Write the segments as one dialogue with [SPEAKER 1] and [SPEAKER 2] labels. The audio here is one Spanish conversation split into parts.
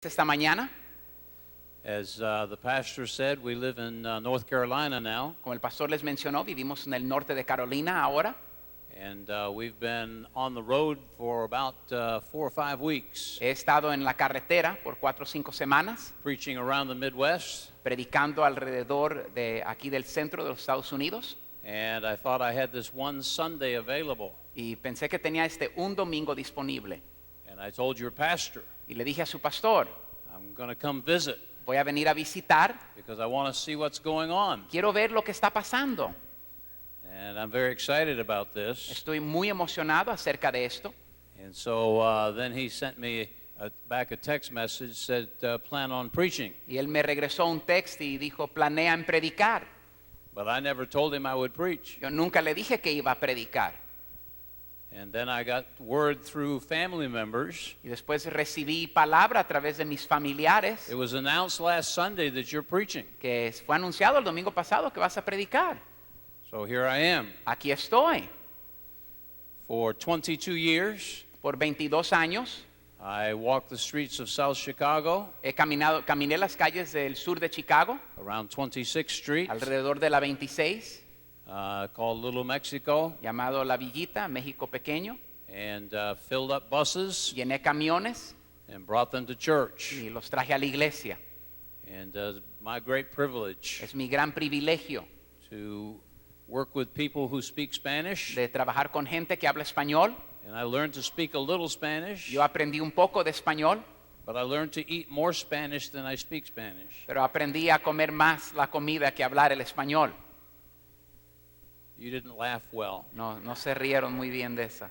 [SPEAKER 1] esta mañana.
[SPEAKER 2] As the pastor said, we live in North Carolina now,
[SPEAKER 1] Como el pastor les mencionó, vivimos en el norte de Carolina ahora.
[SPEAKER 2] and we've been on the road for about 4 or 5 weeks,
[SPEAKER 1] He estado en la carretera por 4 o 5 semanas,
[SPEAKER 2] preaching around the Midwest,
[SPEAKER 1] predicando alrededor de aquí del centro de los Estados Unidos.
[SPEAKER 2] and I thought I had this one Sunday available,
[SPEAKER 1] Y pensé que tenía un domingo disponible.
[SPEAKER 2] and I told your pastor,
[SPEAKER 1] Y le dije a su pastor,
[SPEAKER 2] I'm going to come visit
[SPEAKER 1] voy a venir a visitar,
[SPEAKER 2] because I want to see what's going on,
[SPEAKER 1] quiero ver lo que está pasando.
[SPEAKER 2] and I'm very excited about this.
[SPEAKER 1] Estoy muy emocionado acerca de esto.
[SPEAKER 2] And so then he sent me back a text message, said plan on preaching.
[SPEAKER 1] Y él me regresó un texto y dijo, planea en predicar.
[SPEAKER 2] But I never told him I would preach.
[SPEAKER 1] Yo nunca le dije que iba a predicar.
[SPEAKER 2] And then I got word through family members.
[SPEAKER 1] Y después recibí palabra a través de mis familiares
[SPEAKER 2] It was announced last Sunday that you're preaching.
[SPEAKER 1] que fue anunciado el domingo pasado que vas a predicar.
[SPEAKER 2] So here I am.
[SPEAKER 1] Aquí estoy.
[SPEAKER 2] For 22 years,
[SPEAKER 1] Por 22 años
[SPEAKER 2] I walked the streets of South Chicago,
[SPEAKER 1] caminé las calles del sur de Chicago,
[SPEAKER 2] around 26th Street,
[SPEAKER 1] alrededor de la 26,
[SPEAKER 2] called Little Mexico,
[SPEAKER 1] llamado La Villita, México Pequeño.
[SPEAKER 2] and filled up buses
[SPEAKER 1] Llené camiones
[SPEAKER 2] and brought them to church.
[SPEAKER 1] y los traje a la iglesia.
[SPEAKER 2] And my great privilege
[SPEAKER 1] Es mi gran privilegio
[SPEAKER 2] to work with people who speak Spanish.
[SPEAKER 1] de trabajar con gente que habla español.
[SPEAKER 2] And I learned to speak a little Spanish,
[SPEAKER 1] Yo aprendí un poco de español,
[SPEAKER 2] but I learned to eat more Spanish than I speak Spanish.
[SPEAKER 1] pero aprendí a comer más la comida que hablar el español.
[SPEAKER 2] You didn't laugh well.
[SPEAKER 1] No se rieron muy bien de esa.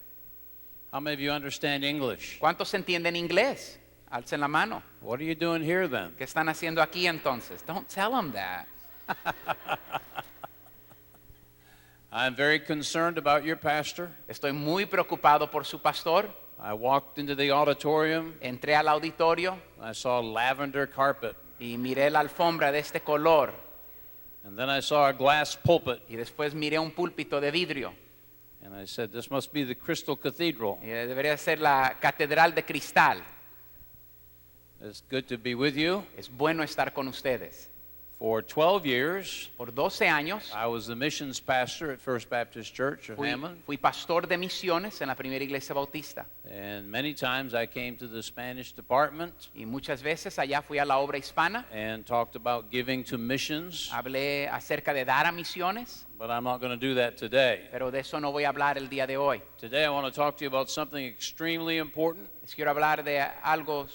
[SPEAKER 2] How many of you understand English?
[SPEAKER 1] ¿Cuántos entienden inglés? Alcen la mano.
[SPEAKER 2] What are you doing here then?
[SPEAKER 1] ¿Qué están haciendo aquí entonces? Don't tell them that.
[SPEAKER 2] I'm very concerned about your pastor.
[SPEAKER 1] Estoy muy preocupado por su pastor.
[SPEAKER 2] I walked into the auditorium.
[SPEAKER 1] Entré al auditorio
[SPEAKER 2] I saw lavender carpet.
[SPEAKER 1] y miré la alfombra de este color.
[SPEAKER 2] And then I saw a glass pulpit.
[SPEAKER 1] Y después miré un púlpito de vidrio.
[SPEAKER 2] And I said, this must be the Crystal Cathedral.
[SPEAKER 1] Y debería ser la catedral de cristal.
[SPEAKER 2] It's good to be with you.
[SPEAKER 1] Es bueno estar con ustedes.
[SPEAKER 2] For 12 years,
[SPEAKER 1] Por 12 años
[SPEAKER 2] I was the missions pastor at First Baptist Church of Hammond.
[SPEAKER 1] fui pastor de misiones en la primera iglesia bautista.
[SPEAKER 2] And many times I came to the Spanish department
[SPEAKER 1] Y muchas veces allá fui a la obra hispana.
[SPEAKER 2] and talked about giving to missions.
[SPEAKER 1] Hablé acerca de dar a misiones,
[SPEAKER 2] But I'm not going to do that today.
[SPEAKER 1] pero de eso no voy a hablar el día de hoy.
[SPEAKER 2] Today I want to talk to you about something extremely important,
[SPEAKER 1] Les quiero hablar de algo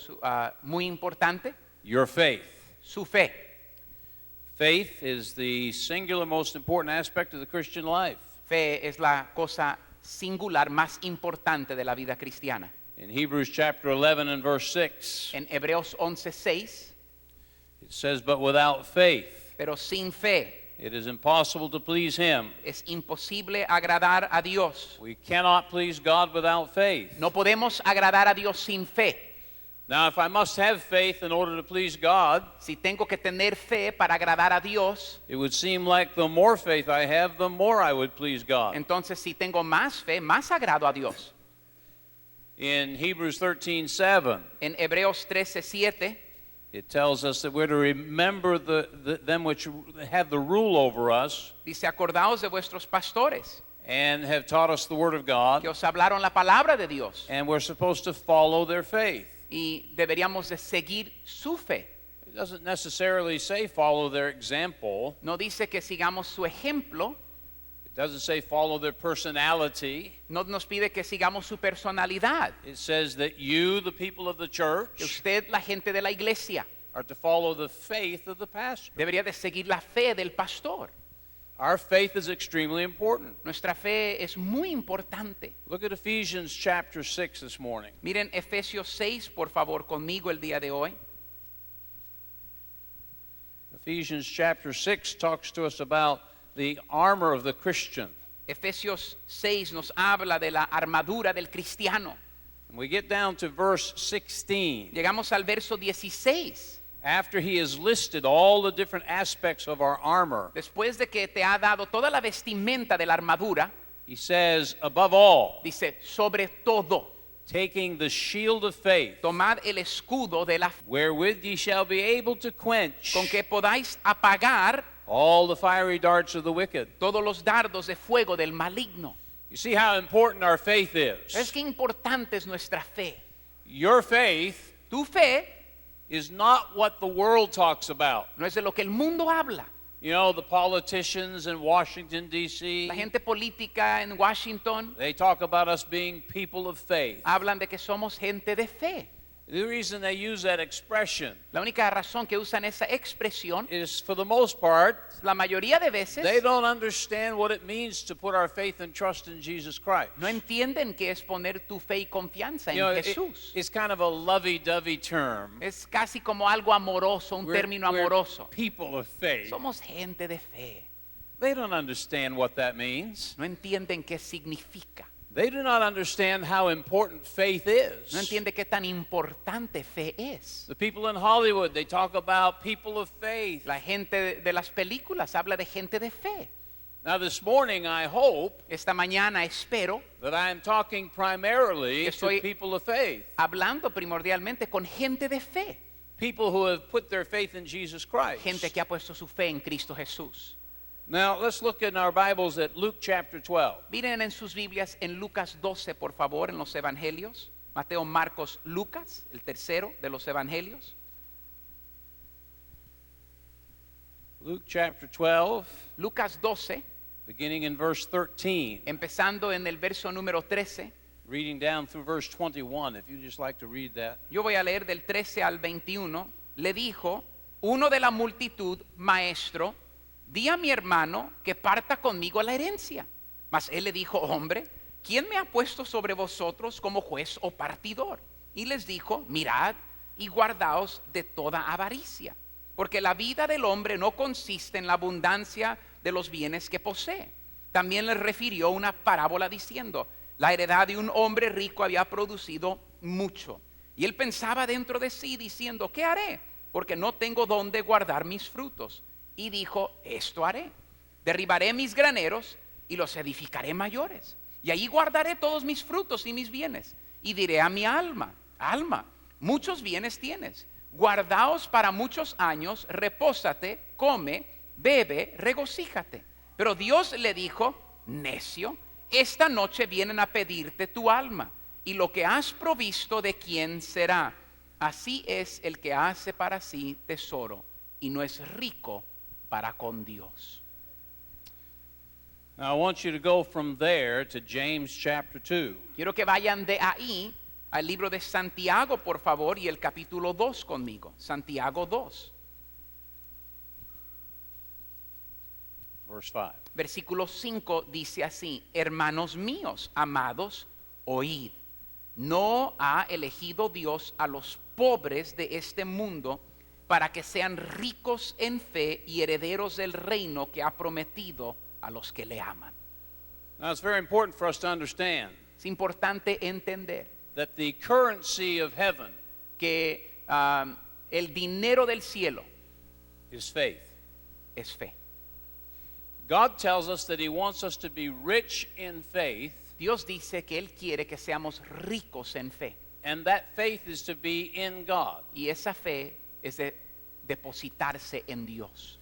[SPEAKER 1] muy importante,
[SPEAKER 2] your faith.
[SPEAKER 1] su fe.
[SPEAKER 2] Faith is the singular most important aspect of the Christian life.
[SPEAKER 1] Fe es la cosa singular más importante de la vida cristiana.
[SPEAKER 2] In Hebrews chapter 11 and verse 6,
[SPEAKER 1] En Hebreos 11:6,
[SPEAKER 2] it says, but without faith,
[SPEAKER 1] pero sin fe
[SPEAKER 2] it is impossible to please him.
[SPEAKER 1] es imposible agradar a Dios.
[SPEAKER 2] We cannot please God without faith.
[SPEAKER 1] No podemos agradar a Dios sin fe.
[SPEAKER 2] Now, if I must have faith in order to please God,
[SPEAKER 1] Si tengo que tener fe para agradar a Dios,
[SPEAKER 2] it would seem like the more faith I have, the more I would please God.
[SPEAKER 1] entonces si tengo más fe, más agrado a Dios.
[SPEAKER 2] In Hebrews 13:7,
[SPEAKER 1] En Hebreos 13:7
[SPEAKER 2] it tells us that we're to remember them which have the rule over us
[SPEAKER 1] dice, acordaos de vuestros pastores,
[SPEAKER 2] and have taught us the word of God,
[SPEAKER 1] que os hablaron la palabra de Dios,
[SPEAKER 2] and we're supposed to follow their faith.
[SPEAKER 1] y deberíamos de seguir su fe.
[SPEAKER 2] It doesn't necessarily say follow their example.
[SPEAKER 1] No dice que sigamos su ejemplo,
[SPEAKER 2] It doesn't say follow their personality.
[SPEAKER 1] no nos pide que sigamos su personalidad,
[SPEAKER 2] It says that you, the people of the
[SPEAKER 1] que
[SPEAKER 2] church,
[SPEAKER 1] usted, la gente de la iglesia,
[SPEAKER 2] are to follow the faith of the pastor.
[SPEAKER 1] debería de seguir la fe del pastor.
[SPEAKER 2] Our faith is extremely important.
[SPEAKER 1] Nuestra fe es muy importante.
[SPEAKER 2] Look at Ephesians chapter 6 this morning.
[SPEAKER 1] Miren Efesios 6, por favor, conmigo el día de hoy.
[SPEAKER 2] Ephesians chapter 6 talks to us about the armor of the Christian.
[SPEAKER 1] Efesios 6 nos habla de la armadura del cristiano.
[SPEAKER 2] And we get down to verse 16.
[SPEAKER 1] Llegamos al verso 16.
[SPEAKER 2] After he has listed all the different aspects of our armor,
[SPEAKER 1] Después de que te ha dado toda la vestimenta de la armadura,
[SPEAKER 2] he says, above all,
[SPEAKER 1] dice, sobre todo,
[SPEAKER 2] taking the shield of faith,
[SPEAKER 1] tomad el escudo de la fe,
[SPEAKER 2] wherewith ye shall be able to quench
[SPEAKER 1] con que podáis apagar
[SPEAKER 2] all the fiery darts of the wicked.
[SPEAKER 1] todos los dardos de fuego del maligno.
[SPEAKER 2] You see how important our faith
[SPEAKER 1] Es
[SPEAKER 2] is.
[SPEAKER 1] que importante es nuestra fe.
[SPEAKER 2] Your faith
[SPEAKER 1] Tu fe
[SPEAKER 2] is not what the world talks about.
[SPEAKER 1] no es de lo que el mundo habla.
[SPEAKER 2] You know, the politicians in Washington, D.C.,
[SPEAKER 1] La gente política en Washington
[SPEAKER 2] they talk about us being people of faith.
[SPEAKER 1] hablan de que somos gente de fe.
[SPEAKER 2] The reason they use that expression
[SPEAKER 1] La única razón que usan esa expresión,
[SPEAKER 2] is, for the most part,
[SPEAKER 1] la mayoría de veces
[SPEAKER 2] they don't understand what it means to put our faith and trust in Jesus Christ.
[SPEAKER 1] no entienden qué es poner tu fe y confianza en
[SPEAKER 2] You know,
[SPEAKER 1] Jesús.
[SPEAKER 2] it's kind of a lovey-dovey term.
[SPEAKER 1] Es casi como algo amoroso, un término amoroso.
[SPEAKER 2] People of faith.
[SPEAKER 1] Somos gente de fe.
[SPEAKER 2] They don't understand what that means.
[SPEAKER 1] No entienden qué significa.
[SPEAKER 2] They do not understand how important faith is.
[SPEAKER 1] No entiende qué tan importante fe es.
[SPEAKER 2] The people in Hollywood, they talk about people of faith.
[SPEAKER 1] La gente de las películas habla de gente de fe.
[SPEAKER 2] Now this morning, I hope
[SPEAKER 1] Esta mañana espero
[SPEAKER 2] that I am talking primarily to
[SPEAKER 1] Estoy-
[SPEAKER 2] people of faith.
[SPEAKER 1] hablando primordialmente con gente de fe.
[SPEAKER 2] People who have put their faith in Jesus Christ.
[SPEAKER 1] Gente que ha puesto su fe en Cristo Jesús.
[SPEAKER 2] Now let's look in our Bibles at Luke chapter 12.
[SPEAKER 1] Miren en sus Biblias en Lucas 12, por favor, en los Evangelios. Mateo, Marcos, Lucas, el tercero de los Evangelios.
[SPEAKER 2] Luke chapter 12,
[SPEAKER 1] Lucas 12,
[SPEAKER 2] beginning in verse 13,
[SPEAKER 1] empezando en el verso número 13.
[SPEAKER 2] reading down through verse 21, if you'd just like to read that.
[SPEAKER 1] Yo voy a leer del 13 al 21. Le dijo uno de la multitud: Maestro, di a mi hermano que parta conmigo la herencia. Mas él le dijo: Hombre, ¿quién me ha puesto sobre vosotros como juez o partidor? Y les dijo: Mirad y guardaos de toda avaricia, porque la vida del hombre no consiste en la abundancia de los bienes que posee. También les refirió una parábola diciendo: La heredad de un hombre rico había producido mucho. Y él pensaba dentro de sí diciendo: ¿Qué haré? Porque no tengo dónde guardar mis frutos. Y dijo: Esto haré: derribaré mis graneros y los edificaré mayores. Y allí guardaré todos mis frutos y mis bienes. Y diré a mi alma: Alma, muchos bienes tienes. Guardaos para muchos años, repósate, come, bebe, regocíjate. Pero Dios le dijo: Necio, esta noche vienen a pedirte tu alma, y lo que has provisto, ¿de quién será? Así es el que hace para sí tesoro y no es rico para con Dios.
[SPEAKER 2] Now I want you to go from there to James chapter 2.
[SPEAKER 1] Quiero que vayan de ahí al libro de Santiago, por favor, y el capítulo 2 conmigo. Santiago 2,
[SPEAKER 2] Verse 5.
[SPEAKER 1] versículo 5 dice así: Hermanos míos, amados, oíd. ¿No ha elegido Dios a los pobres de este mundo para que sean ricos en fe y herederos del reino que ha prometido a los que le aman?
[SPEAKER 2] Now it's very important for us to understand
[SPEAKER 1] Es importante entender
[SPEAKER 2] that the currency of heaven
[SPEAKER 1] que el dinero del cielo
[SPEAKER 2] is faith.
[SPEAKER 1] es fe.
[SPEAKER 2] God tells us that He wants us to be rich in faith,
[SPEAKER 1] Dios dice que Él quiere que seamos ricos en fe.
[SPEAKER 2] and that faith is to be in God.
[SPEAKER 1] Y esa fe es de depositarse en Dios.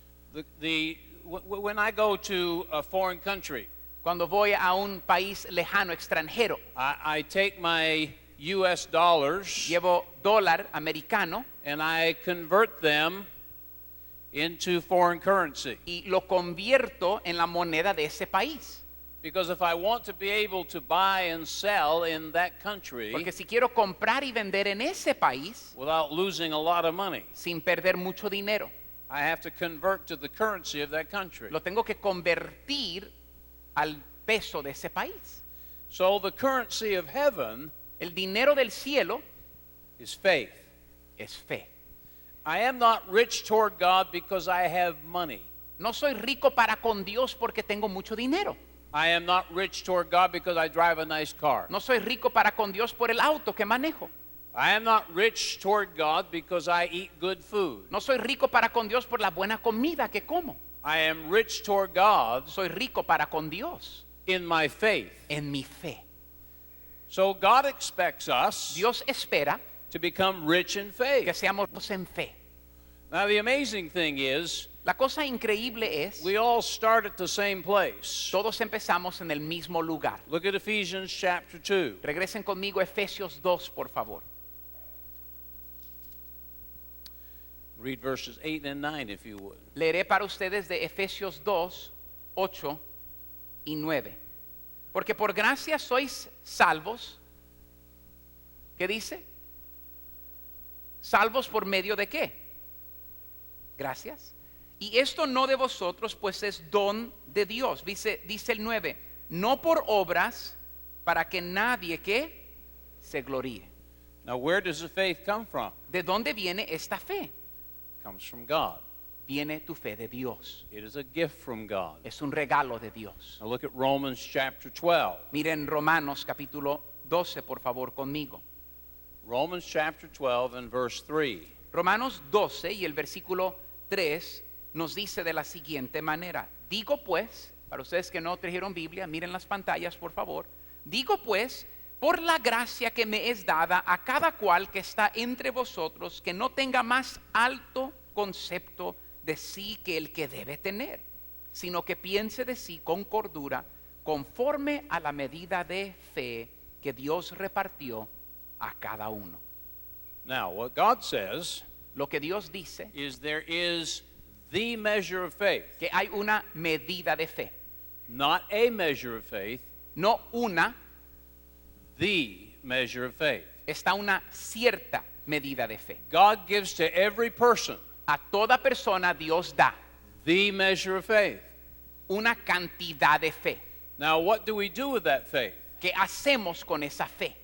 [SPEAKER 2] When I go to a foreign country,
[SPEAKER 1] Cuando voy a un país lejano, extranjero,
[SPEAKER 2] I take my U.S. dollars
[SPEAKER 1] llevo dólar americano
[SPEAKER 2] and I convert them into foreign currency.
[SPEAKER 1] y lo convierto en la moneda de ese país.
[SPEAKER 2] Because if I want to be able to buy and sell in that country
[SPEAKER 1] Porque si quiero comprar y vender en ese país
[SPEAKER 2] without losing a lot of money,
[SPEAKER 1] sin perder mucho dinero,
[SPEAKER 2] I have to convert to the currency of that country.
[SPEAKER 1] lo tengo que convertir al peso de ese país.
[SPEAKER 2] So the currency of heaven
[SPEAKER 1] El dinero del cielo
[SPEAKER 2] is faith.
[SPEAKER 1] es fe.
[SPEAKER 2] I am not rich toward God because I have money.
[SPEAKER 1] No soy rico para con Dios porque tengo mucho dinero.
[SPEAKER 2] I am not rich toward God because I drive a nice car.
[SPEAKER 1] No soy rico para con Dios por el auto que manejo.
[SPEAKER 2] I am not rich toward God because I eat good food.
[SPEAKER 1] No soy rico para con Dios por la buena comida que como.
[SPEAKER 2] I am rich toward God
[SPEAKER 1] Soy rico para con Dios
[SPEAKER 2] in my faith.
[SPEAKER 1] en mi fe.
[SPEAKER 2] So God expects us
[SPEAKER 1] Dios espera
[SPEAKER 2] to become rich in
[SPEAKER 1] que
[SPEAKER 2] faith.
[SPEAKER 1] seamos ricos en fe.
[SPEAKER 2] Now, the amazing thing is,
[SPEAKER 1] La cosa increíble es,
[SPEAKER 2] we all start at the same place.
[SPEAKER 1] todos empezamos en el mismo lugar.
[SPEAKER 2] Look at Ephesians chapter 2.
[SPEAKER 1] Regresen conmigo a Efesios 2, por favor.
[SPEAKER 2] Read verses 8 and 9 if you would.
[SPEAKER 1] Leeré para ustedes de Efesios 2, 8 y 9. Porque por gracia sois salvos. ¿Qué dice? Salvos por medio de qué? Gracias. Y esto no de vosotros, pues es don de Dios. Dice el 9, no por obras para que nadie que se gloríe.
[SPEAKER 2] Now, where does the faith come from?
[SPEAKER 1] ¿De dónde viene esta fe?
[SPEAKER 2] It comes from God.
[SPEAKER 1] Viene tu fe de Dios.
[SPEAKER 2] It is a gift from God.
[SPEAKER 1] Es un regalo de Dios.
[SPEAKER 2] Now, look at Romans chapter 12.
[SPEAKER 1] Miren Romanos capítulo 12, por favor, conmigo.
[SPEAKER 2] Romans chapter 12 and verse 3.
[SPEAKER 1] Romanos 12 y el versículo 3 nos dice de la siguiente manera. Digo pues, para ustedes que no trajeron Biblia, miren las pantallas, por favor. Digo pues, por la gracia que me es dada a cada cual que está entre vosotros, que no tenga más alto concepto de sí que el que debe tener, sino que piense de sí con cordura, conforme a la medida de fe que Dios repartió a cada uno.
[SPEAKER 2] Now, what God says
[SPEAKER 1] Lo que Dios dice,
[SPEAKER 2] is there is the measure of faith,
[SPEAKER 1] que hay una medida de fe,
[SPEAKER 2] not a measure of faith,
[SPEAKER 1] no una,
[SPEAKER 2] the measure of faith.
[SPEAKER 1] está una cierta medida de fe.
[SPEAKER 2] God gives to every person
[SPEAKER 1] A toda persona Dios da
[SPEAKER 2] the measure of faith.
[SPEAKER 1] una cantidad de fe.
[SPEAKER 2] Now, what do we do with that faith?
[SPEAKER 1] ¿Qué hacemos con esa fe?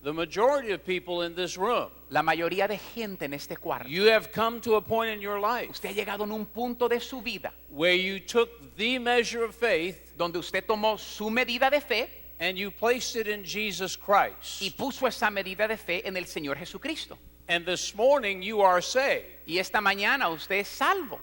[SPEAKER 2] The majority of people in this room,
[SPEAKER 1] La mayoría de gente en este cuarto,
[SPEAKER 2] you have come to a point in your life
[SPEAKER 1] usted ha llegado en un punto de su vida
[SPEAKER 2] where you took the measure of faith
[SPEAKER 1] donde usted tomó su medida de fe
[SPEAKER 2] and you placed it in Jesus
[SPEAKER 1] y
[SPEAKER 2] Christ.
[SPEAKER 1] puso esa medida de fe en el Señor Jesucristo.
[SPEAKER 2] And this morning you are saved.
[SPEAKER 1] Y esta mañana usted es salvo.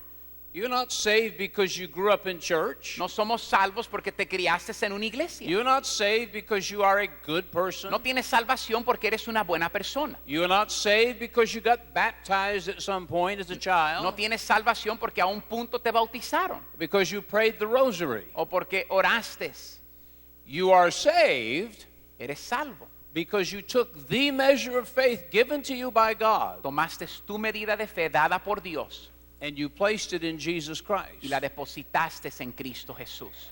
[SPEAKER 2] You're not saved because you grew up in church.
[SPEAKER 1] No somos salvos porque te criaste en una iglesia.
[SPEAKER 2] You're not saved because you are a good person.
[SPEAKER 1] No tienes salvación porque eres una buena persona.
[SPEAKER 2] You're not saved because you got baptized at some point as a child.
[SPEAKER 1] No tienes salvación porque a un punto te bautizaron
[SPEAKER 2] Because you prayed the rosary.
[SPEAKER 1] o porque oraste.
[SPEAKER 2] You are saved
[SPEAKER 1] Eres salvo.
[SPEAKER 2] because you took the measure of faith given to you by God
[SPEAKER 1] Tomaste tu medida de fe dada por Dios
[SPEAKER 2] and you placed it in Jesus Christ.
[SPEAKER 1] y la depositaste en Cristo Jesús.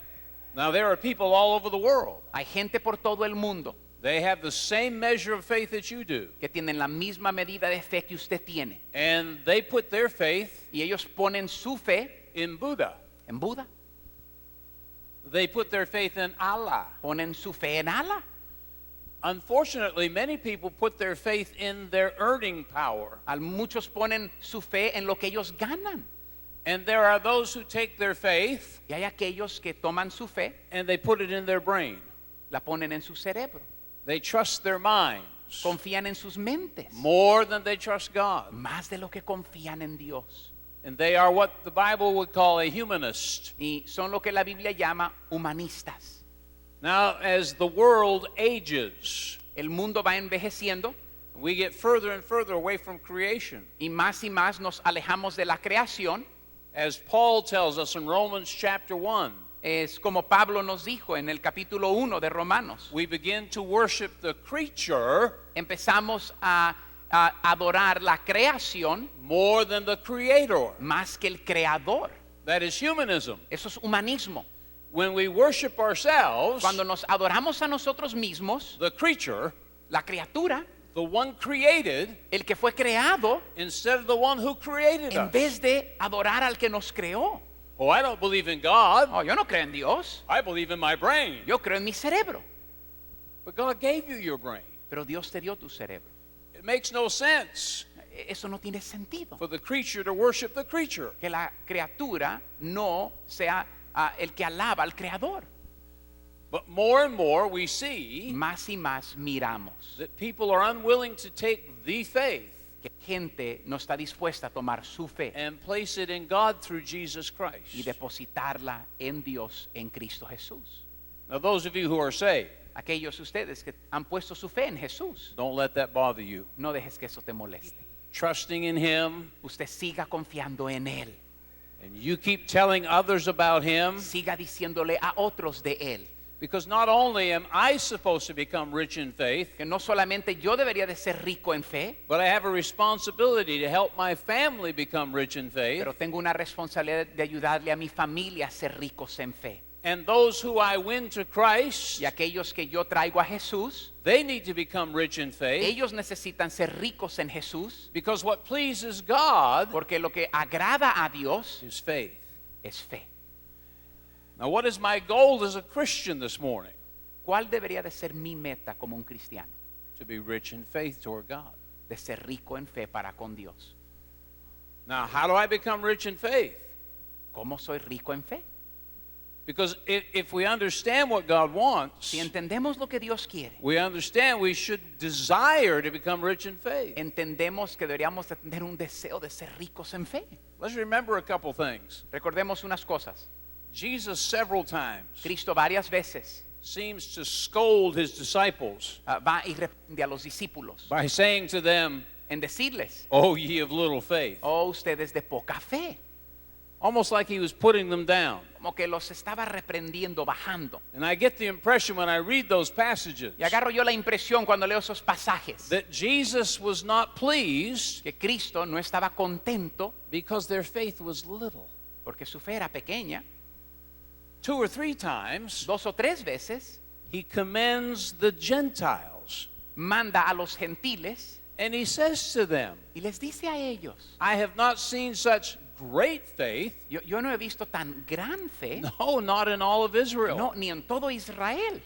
[SPEAKER 2] Now, there are people all over the world.
[SPEAKER 1] Hay gente por todo el mundo
[SPEAKER 2] They have the same measure of faith that you do.
[SPEAKER 1] que tienen la misma medida de fe que usted tiene.
[SPEAKER 2] And they put their faith
[SPEAKER 1] Y ellos ponen su fe
[SPEAKER 2] in Buddha.
[SPEAKER 1] en Buda,
[SPEAKER 2] They put their faith in Allah.
[SPEAKER 1] ponen su fe en Allah.
[SPEAKER 2] Unfortunately, many people put their faith in their earning power.
[SPEAKER 1] Muchos ponen su fe en lo que ellos ganan.
[SPEAKER 2] And there are those who take their faith
[SPEAKER 1] Y hay aquellos que toman su fe,
[SPEAKER 2] and they put it in their brain.
[SPEAKER 1] la ponen en su cerebro,
[SPEAKER 2] They trust their minds
[SPEAKER 1] confían en sus mentes,
[SPEAKER 2] more than they trust God.
[SPEAKER 1] más de lo que confían en Dios.
[SPEAKER 2] And they are what the Bible would call a humanist.
[SPEAKER 1] Y son lo que la Biblia llama humanistas.
[SPEAKER 2] Now, as the world ages,
[SPEAKER 1] El mundo va envejeciendo
[SPEAKER 2] we get further and further away from creation.
[SPEAKER 1] y más nos alejamos de la creación.
[SPEAKER 2] As Paul tells us in Romans chapter 1,
[SPEAKER 1] Es como Pablo nos dijo en el capítulo 1 de Romanos.
[SPEAKER 2] we begin to worship the creature
[SPEAKER 1] Empezamos a adorar la creación
[SPEAKER 2] more than the creator.
[SPEAKER 1] más que el creador.
[SPEAKER 2] That is humanism.
[SPEAKER 1] Eso es humanismo.
[SPEAKER 2] When we worship ourselves,
[SPEAKER 1] Cuando nos adoramos a nosotros mismos,
[SPEAKER 2] the creature,
[SPEAKER 1] la criatura,
[SPEAKER 2] the one created,
[SPEAKER 1] el que fue creado,
[SPEAKER 2] instead of the one who created
[SPEAKER 1] en
[SPEAKER 2] us.
[SPEAKER 1] vez de adorar al que nos creó.
[SPEAKER 2] Oh, I don't believe in God.
[SPEAKER 1] Oh, yo no creo en Dios,
[SPEAKER 2] I believe in my brain.
[SPEAKER 1] yo creo en mi cerebro.
[SPEAKER 2] But God gave you your brain.
[SPEAKER 1] Pero Dios te dio tu cerebro.
[SPEAKER 2] It makes no sense
[SPEAKER 1] Eso no tiene sentido.
[SPEAKER 2] for the creature to worship the creature.
[SPEAKER 1] Que la criatura no sea el que alaba al creador.
[SPEAKER 2] But more and more we see
[SPEAKER 1] Más y más miramos
[SPEAKER 2] that people are unwilling to take the faith
[SPEAKER 1] que gente no está dispuesta a tomar su fe
[SPEAKER 2] and place it in God through Jesus
[SPEAKER 1] y
[SPEAKER 2] Christ.
[SPEAKER 1] depositarla en Dios, en Cristo Jesús.
[SPEAKER 2] Now, those of you who are saved,
[SPEAKER 1] aquellos de ustedes que han puesto su fe en Jesús,
[SPEAKER 2] Don't let that bother you.
[SPEAKER 1] no dejes que eso te moleste.
[SPEAKER 2] Trusting in Him,
[SPEAKER 1] Usted siga confiando en Él.
[SPEAKER 2] and you keep telling others about Him,
[SPEAKER 1] Siga diciéndole a otros de Él.
[SPEAKER 2] because not only am I supposed to become rich in faith,
[SPEAKER 1] Que no solamente yo debería de ser rico en fe,
[SPEAKER 2] but I have a responsibility to help my family become rich in faith.
[SPEAKER 1] pero tengo una responsabilidad de ayudarle a mi familia a ser ricos en fe.
[SPEAKER 2] And those who I win to Christ,
[SPEAKER 1] Y aquellos que yo traigo a Jesús,
[SPEAKER 2] they need to become rich in faith,
[SPEAKER 1] ellos necesitan ser ricos en Jesús,
[SPEAKER 2] because what pleases God
[SPEAKER 1] porque lo que agrada a Dios
[SPEAKER 2] is faith.
[SPEAKER 1] es fe.
[SPEAKER 2] Now, what is my goal as a Christian this morning?
[SPEAKER 1] ¿Cuál debería de ser mi meta como un cristiano?
[SPEAKER 2] To be rich in faith toward God.
[SPEAKER 1] De ser rico en fe para con Dios.
[SPEAKER 2] Now, how do I become rich in faith?
[SPEAKER 1] ¿Cómo soy rico en fe?
[SPEAKER 2] Because if we understand what God wants,
[SPEAKER 1] Si entendemos lo que Dios quiere,
[SPEAKER 2] we understand we should desire to become rich in faith.
[SPEAKER 1] entendemos que deberíamos de tener un deseo de ser ricos en fe.
[SPEAKER 2] Let's remember a couple things.
[SPEAKER 1] Recordemos unas cosas.
[SPEAKER 2] Jesus several times
[SPEAKER 1] Cristo varias veces
[SPEAKER 2] seems to scold his disciples
[SPEAKER 1] va y reprende a los discípulos
[SPEAKER 2] by saying to them,
[SPEAKER 1] en decirles,
[SPEAKER 2] "Oh, ye of little faith."
[SPEAKER 1] oh, ustedes de poca fe.
[SPEAKER 2] Almost like he was putting them down.
[SPEAKER 1] Como que los estaba reprendiendo, bajando.
[SPEAKER 2] And I get the impression when I read those passages
[SPEAKER 1] Y agarro yo la impresión cuando leo esos pasajes
[SPEAKER 2] that Jesus was not pleased
[SPEAKER 1] que Cristo no estaba contento
[SPEAKER 2] because their faith was little.
[SPEAKER 1] porque su fe era pequeña.
[SPEAKER 2] 2 or 3 times,
[SPEAKER 1] 2 o 3 veces
[SPEAKER 2] he commends the Gentiles.
[SPEAKER 1] manda a los gentiles
[SPEAKER 2] And he says to them,
[SPEAKER 1] y les dice a ellos,
[SPEAKER 2] I have not seen such great faith.
[SPEAKER 1] yo no he visto tan gran fe,
[SPEAKER 2] No, not in all of Israel.
[SPEAKER 1] no, ni en todo Israel.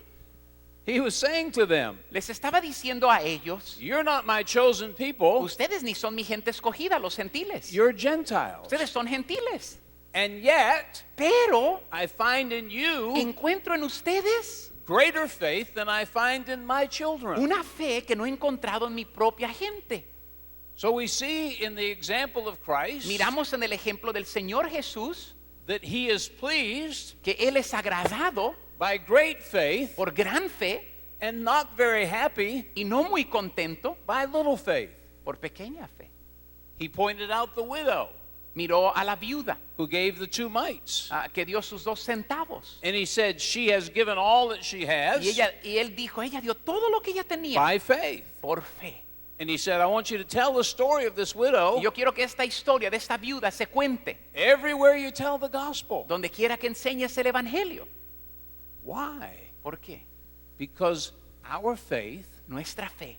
[SPEAKER 2] He was saying to them,
[SPEAKER 1] Les estaba diciendo a ellos,
[SPEAKER 2] you're not my chosen people.
[SPEAKER 1] ustedes ni son mi gente escogida, los gentiles.
[SPEAKER 2] You're Gentiles.
[SPEAKER 1] Ustedes son gentiles.
[SPEAKER 2] And yet,
[SPEAKER 1] Pero
[SPEAKER 2] I find in you
[SPEAKER 1] encuentro en ustedes
[SPEAKER 2] greater faith than I find in my children.
[SPEAKER 1] una fe que no he encontrado en mi propia gente.
[SPEAKER 2] So we see in the example of Christ
[SPEAKER 1] Miramos en el ejemplo del Señor Jesús
[SPEAKER 2] that he is pleased
[SPEAKER 1] que Él es agradado
[SPEAKER 2] by great faith
[SPEAKER 1] por gran fe
[SPEAKER 2] and not very happy
[SPEAKER 1] y no muy contento
[SPEAKER 2] by little faith.
[SPEAKER 1] por pequeña fe.
[SPEAKER 2] He pointed out the widow
[SPEAKER 1] Miró a la viuda
[SPEAKER 2] who gave the 2 mites.
[SPEAKER 1] que dio sus 2 centavos.
[SPEAKER 2] And he said she has given all that she has
[SPEAKER 1] Y él dijo, ella dio todo lo que ella tenía
[SPEAKER 2] by faith.
[SPEAKER 1] por fe.
[SPEAKER 2] And he said, I want you to tell the story of this widow
[SPEAKER 1] Y yo quiero que esta historia de esta viuda se cuente
[SPEAKER 2] everywhere you tell the gospel.
[SPEAKER 1] donde quiera que enseñes el evangelio.
[SPEAKER 2] Why?
[SPEAKER 1] ¿Por qué?
[SPEAKER 2] Because our faith,
[SPEAKER 1] Nuestra fe,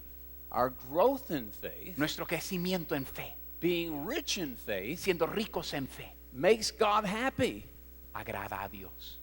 [SPEAKER 2] our growth in faith,
[SPEAKER 1] nuestro crecimiento en fe,
[SPEAKER 2] being rich in faith,
[SPEAKER 1] siendo ricos en fe,
[SPEAKER 2] makes God happy.
[SPEAKER 1] agrada a Dios.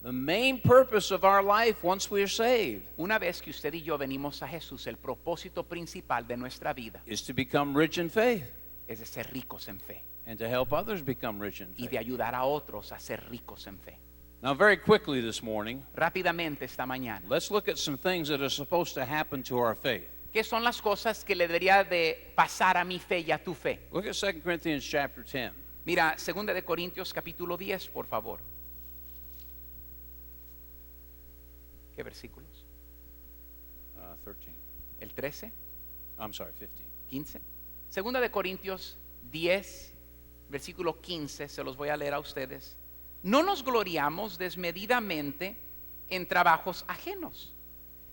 [SPEAKER 2] The main purpose of our life once we're saved
[SPEAKER 1] Una vez que usted y yo venimos a Jesús, el propósito principal de nuestra vida
[SPEAKER 2] is to become rich in faith
[SPEAKER 1] es de ser ricos en fe
[SPEAKER 2] and to help others become rich in
[SPEAKER 1] y de
[SPEAKER 2] faith.
[SPEAKER 1] ayudar a otros a ser ricos en fe.
[SPEAKER 2] Now, very quickly this morning,
[SPEAKER 1] Rápidamente esta mañana,
[SPEAKER 2] let's look at some things that are supposed to happen to our faith.
[SPEAKER 1] ¿qué son las cosas que le debería de pasar a mi fe y a tu fe?
[SPEAKER 2] Look at 2 Corinthians chapter 10.
[SPEAKER 1] Mira, 2 de Corintios capítulo 10, por favor. ¿Qué versículos?
[SPEAKER 2] 13.
[SPEAKER 1] ¿El 13?
[SPEAKER 2] I'm sorry, 15.
[SPEAKER 1] 15. 2 de Corintios 10, versículo 15, se los voy a leer a ustedes. No nos gloriamos desmedidamente en trabajos ajenos,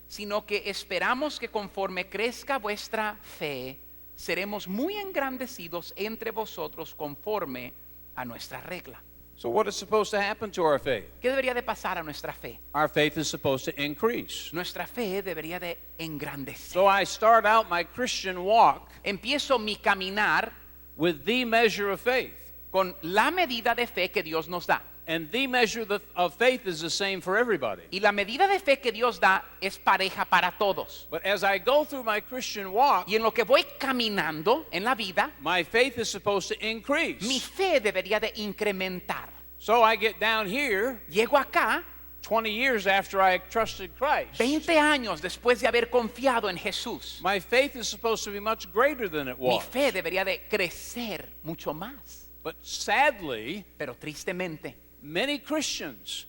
[SPEAKER 1] sino que esperamos que conforme crezca vuestra fe, seremos muy engrandecidos entre vosotros conforme a nuestra regla.
[SPEAKER 2] So what is supposed to happen to our faith?
[SPEAKER 1] ¿Qué debería de pasar a nuestra fe?
[SPEAKER 2] Our faith is supposed to increase.
[SPEAKER 1] Nuestra fe debería de engrandecer.
[SPEAKER 2] So I start out my Christian walk
[SPEAKER 1] Empiezo mi caminar
[SPEAKER 2] with the measure of faith.
[SPEAKER 1] con la medida de fe que Dios nos da.
[SPEAKER 2] And the measure of faith is the same for everybody.
[SPEAKER 1] Y la medida de fe que Dios da es pareja para todos.
[SPEAKER 2] But as I go through my Christian walk,
[SPEAKER 1] Y en lo que voy caminando en la vida,
[SPEAKER 2] my faith is supposed to
[SPEAKER 1] mi
[SPEAKER 2] increase.
[SPEAKER 1] fe debería de incrementar.
[SPEAKER 2] So I get down here
[SPEAKER 1] Llego acá
[SPEAKER 2] 20 years after I trusted Christ.
[SPEAKER 1] 20 años después de haber confiado en Jesús.
[SPEAKER 2] My faith is supposed to be much greater than it
[SPEAKER 1] Mi
[SPEAKER 2] was.
[SPEAKER 1] fe debería de crecer mucho más.
[SPEAKER 2] But sadly,
[SPEAKER 1] Pero tristemente,
[SPEAKER 2] many Christians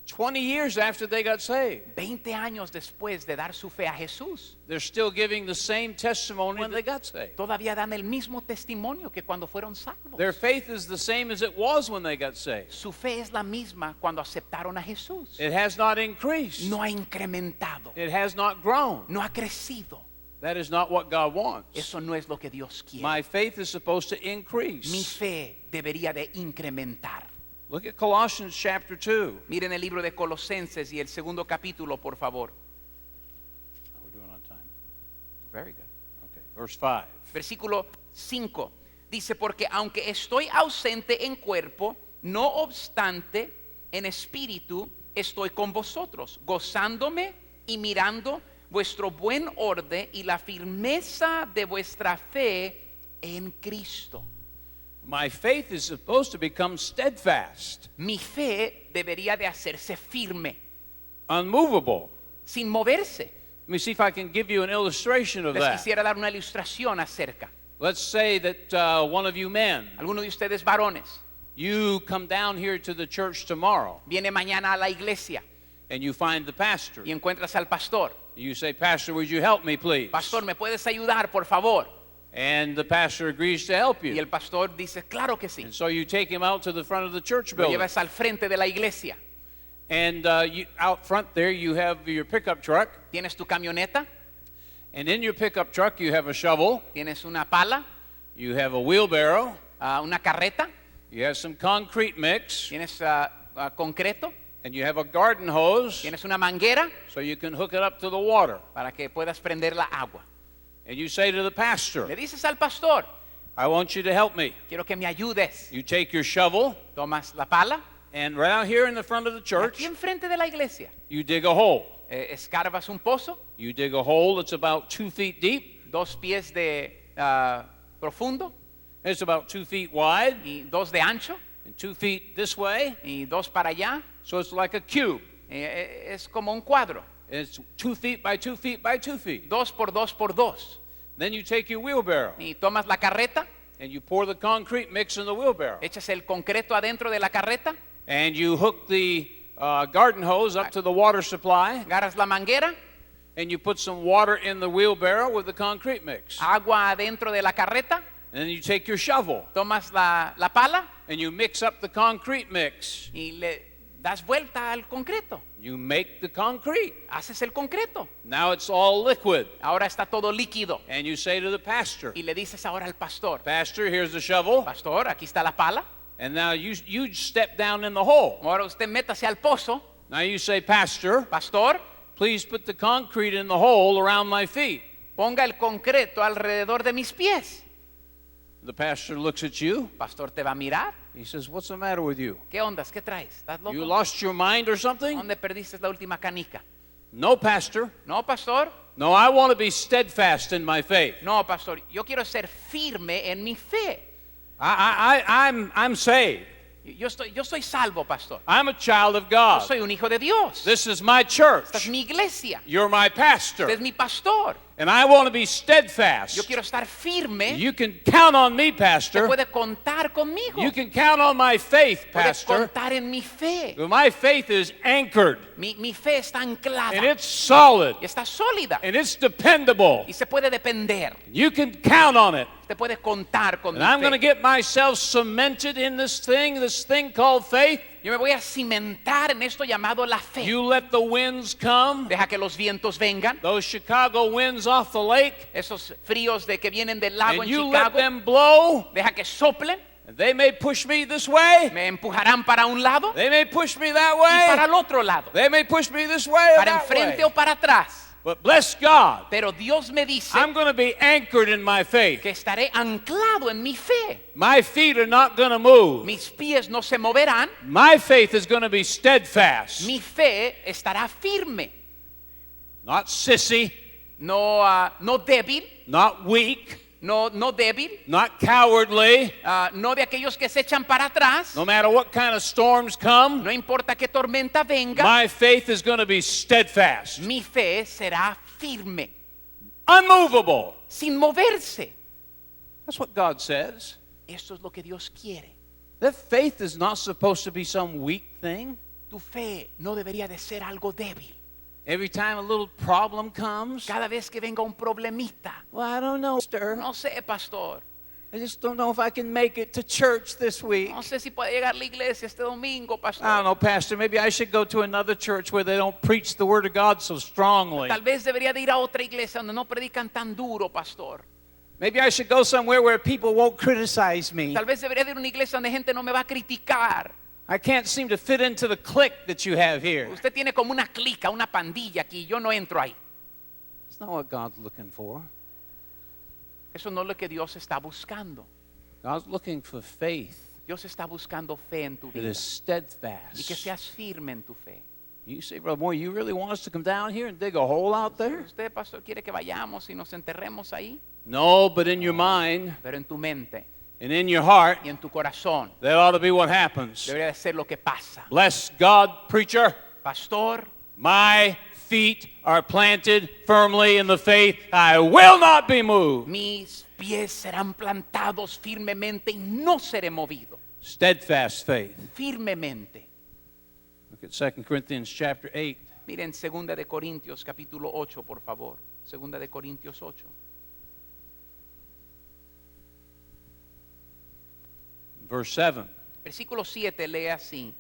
[SPEAKER 2] 20 years after they got saved.
[SPEAKER 1] 20 años después de dar su fe a Jesús,
[SPEAKER 2] They're still giving the same testimony when they got saved.
[SPEAKER 1] todavía dan el mismo testimonio que cuando fueron salvos.
[SPEAKER 2] Their faith is the same as it was when they got saved.
[SPEAKER 1] Su fe es la misma cuando aceptaron a Jesús.
[SPEAKER 2] It has not increased.
[SPEAKER 1] No ha incrementado,
[SPEAKER 2] It has not grown.
[SPEAKER 1] no ha crecido.
[SPEAKER 2] That is not what God wants.
[SPEAKER 1] Eso no es lo que Dios quiere.
[SPEAKER 2] My faith is supposed to
[SPEAKER 1] Mi
[SPEAKER 2] increase.
[SPEAKER 1] fe debería de incrementar.
[SPEAKER 2] Look at Colossians chapter 2.
[SPEAKER 1] Miren el libro de Colosenses y el segundo capítulo, por favor.
[SPEAKER 2] How are we doing on time?
[SPEAKER 1] Very good.
[SPEAKER 2] Okay, verse 5.
[SPEAKER 1] Versículo 5. Dice, porque aunque estoy ausente en cuerpo, no obstante, en espíritu estoy con vosotros, gozándome y mirando vuestro buen orden y la firmeza de vuestra fe en Cristo.
[SPEAKER 2] My faith is supposed to become steadfast,
[SPEAKER 1] Mi fe debería de hacerse firme,
[SPEAKER 2] unmovable.
[SPEAKER 1] sin moverse.
[SPEAKER 2] Let me see if I can give you an illustration of
[SPEAKER 1] Les
[SPEAKER 2] that.
[SPEAKER 1] quisiera dar una ilustración acerca.
[SPEAKER 2] Let's say that one of you men,
[SPEAKER 1] Alguno de ustedes varones
[SPEAKER 2] you come down here to the church tomorrow
[SPEAKER 1] viene mañana a la iglesia
[SPEAKER 2] and you find the pastor.
[SPEAKER 1] y encuentras al pastor.
[SPEAKER 2] You say, Pastor, would you help me, please?
[SPEAKER 1] Pastor, ¿me puedes ayudar, por favor?
[SPEAKER 2] And the pastor agrees to help
[SPEAKER 1] Y
[SPEAKER 2] you.
[SPEAKER 1] el pastor dice, claro que sí.
[SPEAKER 2] And so you take him out to the front of the church
[SPEAKER 1] Lo
[SPEAKER 2] building.
[SPEAKER 1] llevas al frente de la iglesia.
[SPEAKER 2] And out front there, you have your pickup truck.
[SPEAKER 1] Tienes tu camioneta,
[SPEAKER 2] And in your pickup truck, you have a shovel,
[SPEAKER 1] tienes una pala,
[SPEAKER 2] you have a wheelbarrow,
[SPEAKER 1] una carreta,
[SPEAKER 2] you have some concrete mix,
[SPEAKER 1] tienes concreto,
[SPEAKER 2] and you have a garden hose
[SPEAKER 1] tienes una manguera
[SPEAKER 2] so you can hook it up to the water.
[SPEAKER 1] para que puedas prender la agua.
[SPEAKER 2] And you say to the
[SPEAKER 1] Le
[SPEAKER 2] pastor,
[SPEAKER 1] dices al pastor,
[SPEAKER 2] I want you to help me.
[SPEAKER 1] quiero que me ayudes.
[SPEAKER 2] You take your shovel,
[SPEAKER 1] Tomas la pala,
[SPEAKER 2] and right out here in the front of the
[SPEAKER 1] aquí
[SPEAKER 2] church,
[SPEAKER 1] enfrente de la iglesia,
[SPEAKER 2] you dig a hole.
[SPEAKER 1] escarbas un pozo,
[SPEAKER 2] You dig a hole that's about 2 feet deep.
[SPEAKER 1] 2 pies de profundo
[SPEAKER 2] It's about 2 feet wide
[SPEAKER 1] y 2 de ancho
[SPEAKER 2] and 2 feet this way.
[SPEAKER 1] y 2 para allá.
[SPEAKER 2] So it's like a cube.
[SPEAKER 1] Es como un cuadro,
[SPEAKER 2] It's 2 feet by 2 feet by 2 feet.
[SPEAKER 1] 2 por 2 por 2.
[SPEAKER 2] Then you take your wheelbarrow
[SPEAKER 1] Y tomas la carreta,
[SPEAKER 2] and you pour the concrete mix in the wheelbarrow.
[SPEAKER 1] echas el concreto adentro de la carreta,
[SPEAKER 2] And you hook the garden hose up to the water supply.
[SPEAKER 1] agarras la manguera,
[SPEAKER 2] And you put some water in the wheelbarrow with the concrete mix.
[SPEAKER 1] agua adentro de la carreta,
[SPEAKER 2] And then you take your shovel
[SPEAKER 1] tomas la pala
[SPEAKER 2] and you mix up the concrete mix.
[SPEAKER 1] y le das vuelta al concreto.
[SPEAKER 2] You make the concrete.
[SPEAKER 1] Haces el concreto.
[SPEAKER 2] Now it's all liquid.
[SPEAKER 1] Ahora está todo líquido.
[SPEAKER 2] And you say to the pastor,
[SPEAKER 1] Y le dices ahora al pastor,
[SPEAKER 2] Pastor, here's the shovel.
[SPEAKER 1] pastor, aquí está la pala.
[SPEAKER 2] And now you step down in the hole.
[SPEAKER 1] Ahora usted métase al pozo.
[SPEAKER 2] Now you say, Pastor,
[SPEAKER 1] Pastor,
[SPEAKER 2] please put the concrete in the hole around my feet.
[SPEAKER 1] ponga el concreto alrededor de mis pies.
[SPEAKER 2] The pastor looks at you.
[SPEAKER 1] Pastor te va a mirar.
[SPEAKER 2] He says, what's the matter with you?
[SPEAKER 1] ¿Qué ondas? ¿Qué traes? ¿Estás
[SPEAKER 2] You
[SPEAKER 1] loco?
[SPEAKER 2] lost your mind or something?
[SPEAKER 1] ¿Dónde perdiste la última canica?
[SPEAKER 2] No, Pastor.
[SPEAKER 1] No, pastor.
[SPEAKER 2] No, I want to be steadfast in my faith.
[SPEAKER 1] No, pastor. Yo quiero ser firme en mi fe.
[SPEAKER 2] I'm saved.
[SPEAKER 1] Yo soy salvo, pastor.
[SPEAKER 2] I'm a child of
[SPEAKER 1] Yo
[SPEAKER 2] God.
[SPEAKER 1] soy un hijo de Dios.
[SPEAKER 2] This is my church.
[SPEAKER 1] Esta es mi iglesia.
[SPEAKER 2] You're my
[SPEAKER 1] Usted
[SPEAKER 2] pastor.
[SPEAKER 1] es mi pastor.
[SPEAKER 2] And I want to be
[SPEAKER 1] Yo
[SPEAKER 2] steadfast.
[SPEAKER 1] quiero estar firme.
[SPEAKER 2] You can count on me,
[SPEAKER 1] Usted
[SPEAKER 2] Pastor.
[SPEAKER 1] puede contar conmigo.
[SPEAKER 2] You can count on my faith,
[SPEAKER 1] Puede
[SPEAKER 2] Pastor.
[SPEAKER 1] contar en mi fe.
[SPEAKER 2] My faith is anchored.
[SPEAKER 1] Mi fe está anclada. Y
[SPEAKER 2] And it's solid.
[SPEAKER 1] está sólida.
[SPEAKER 2] And it's dependable.
[SPEAKER 1] Y se puede depender.
[SPEAKER 2] You can count on it.
[SPEAKER 1] Usted puede contar con
[SPEAKER 2] And
[SPEAKER 1] mi
[SPEAKER 2] I'm going to
[SPEAKER 1] fe.
[SPEAKER 2] get myself cemented in this thing called faith.
[SPEAKER 1] Yo me voy a cimentar en esto llamado la fe.
[SPEAKER 2] You let the winds come,
[SPEAKER 1] Deja que los vientos vengan.
[SPEAKER 2] those Chicago winds off the lake,
[SPEAKER 1] Esos fríos de que vienen del lago
[SPEAKER 2] and
[SPEAKER 1] en
[SPEAKER 2] you let
[SPEAKER 1] Chicago.
[SPEAKER 2] them blow.
[SPEAKER 1] Deja que soplen.
[SPEAKER 2] And they may push me this way.
[SPEAKER 1] Me empujarán para un lado
[SPEAKER 2] They may push me that
[SPEAKER 1] y para
[SPEAKER 2] way.
[SPEAKER 1] el otro lado.
[SPEAKER 2] They may push me this way or
[SPEAKER 1] Para
[SPEAKER 2] that
[SPEAKER 1] enfrente
[SPEAKER 2] way.
[SPEAKER 1] o para atrás.
[SPEAKER 2] But bless God,
[SPEAKER 1] Pero Dios me dice
[SPEAKER 2] I'm going to be anchored in my faith.
[SPEAKER 1] que estaré anclado en mi fe.
[SPEAKER 2] My feet are not going to move.
[SPEAKER 1] Mis pies no se moverán.
[SPEAKER 2] My faith is going to be steadfast,
[SPEAKER 1] Mi fe estará firme.
[SPEAKER 2] not sissy,
[SPEAKER 1] No, no débil.
[SPEAKER 2] not weak,
[SPEAKER 1] No débil.
[SPEAKER 2] not cowardly.
[SPEAKER 1] No de aquellos que se echan para atrás.
[SPEAKER 2] No matter what kind of storms come,
[SPEAKER 1] No importa qué tormenta venga.
[SPEAKER 2] my faith is going to be steadfast,
[SPEAKER 1] Mi fe será firme.
[SPEAKER 2] unmovable.
[SPEAKER 1] Sin moverse.
[SPEAKER 2] That's what God says.
[SPEAKER 1] Esto es lo que Dios quiere.
[SPEAKER 2] That faith is not supposed to be some weak thing.
[SPEAKER 1] Tu fe no debería de ser algo débil.
[SPEAKER 2] Every time a little problem comes,
[SPEAKER 1] Cada vez que venga un problemita,
[SPEAKER 2] well, I don't know, sir.
[SPEAKER 1] no sé, pastor,
[SPEAKER 2] I just don't know if I can make it to church this week.
[SPEAKER 1] no sé si puede llegar a la iglesia este domingo, pastor.
[SPEAKER 2] I don't know, Pastor. Maybe I should go to another church where they don't preach the Word of God so strongly.
[SPEAKER 1] Tal vez debería de ir a otra iglesia donde no predican tan duro, pastor.
[SPEAKER 2] Maybe I should go somewhere where people won't criticize me.
[SPEAKER 1] Tal vez debería de ir a una iglesia donde gente no me va a criticar.
[SPEAKER 2] I can't seem to fit into the clique that you have here.
[SPEAKER 1] Usted tiene como una clica, una pandilla aquí, yo no entro ahí.
[SPEAKER 2] That's not what God's looking for.
[SPEAKER 1] Eso no es lo que Dios está buscando.
[SPEAKER 2] God's looking for faith
[SPEAKER 1] Dios está buscando fe en tu
[SPEAKER 2] that
[SPEAKER 1] vida
[SPEAKER 2] is
[SPEAKER 1] y que
[SPEAKER 2] steadfast.
[SPEAKER 1] seas firme en tu fe.
[SPEAKER 2] You say, Brother Moore, you really want us to come down here and dig a hole out there?
[SPEAKER 1] ¿Usted, pastor, quiere que vayamos y nos enterremos ahí?
[SPEAKER 2] No, but in your mind
[SPEAKER 1] Pero en tu mente
[SPEAKER 2] and in your heart,
[SPEAKER 1] y en tu corazón
[SPEAKER 2] that ought to be what happens.
[SPEAKER 1] debería de ser lo que pasa.
[SPEAKER 2] Bless God, preacher.
[SPEAKER 1] Pastor,
[SPEAKER 2] My feet are planted firmly in the faith. I will not be moved.
[SPEAKER 1] mis pies serán plantados firmemente y no seré movido.
[SPEAKER 2] Steadfast faith.
[SPEAKER 1] Firmemente.
[SPEAKER 2] Look at 2 Corinthians chapter 8.
[SPEAKER 1] Miren 2 de Corintios capítulo 8, por favor. 2 de Corintios 8.
[SPEAKER 2] Verse 7.
[SPEAKER 1] Versículo 7 lee así.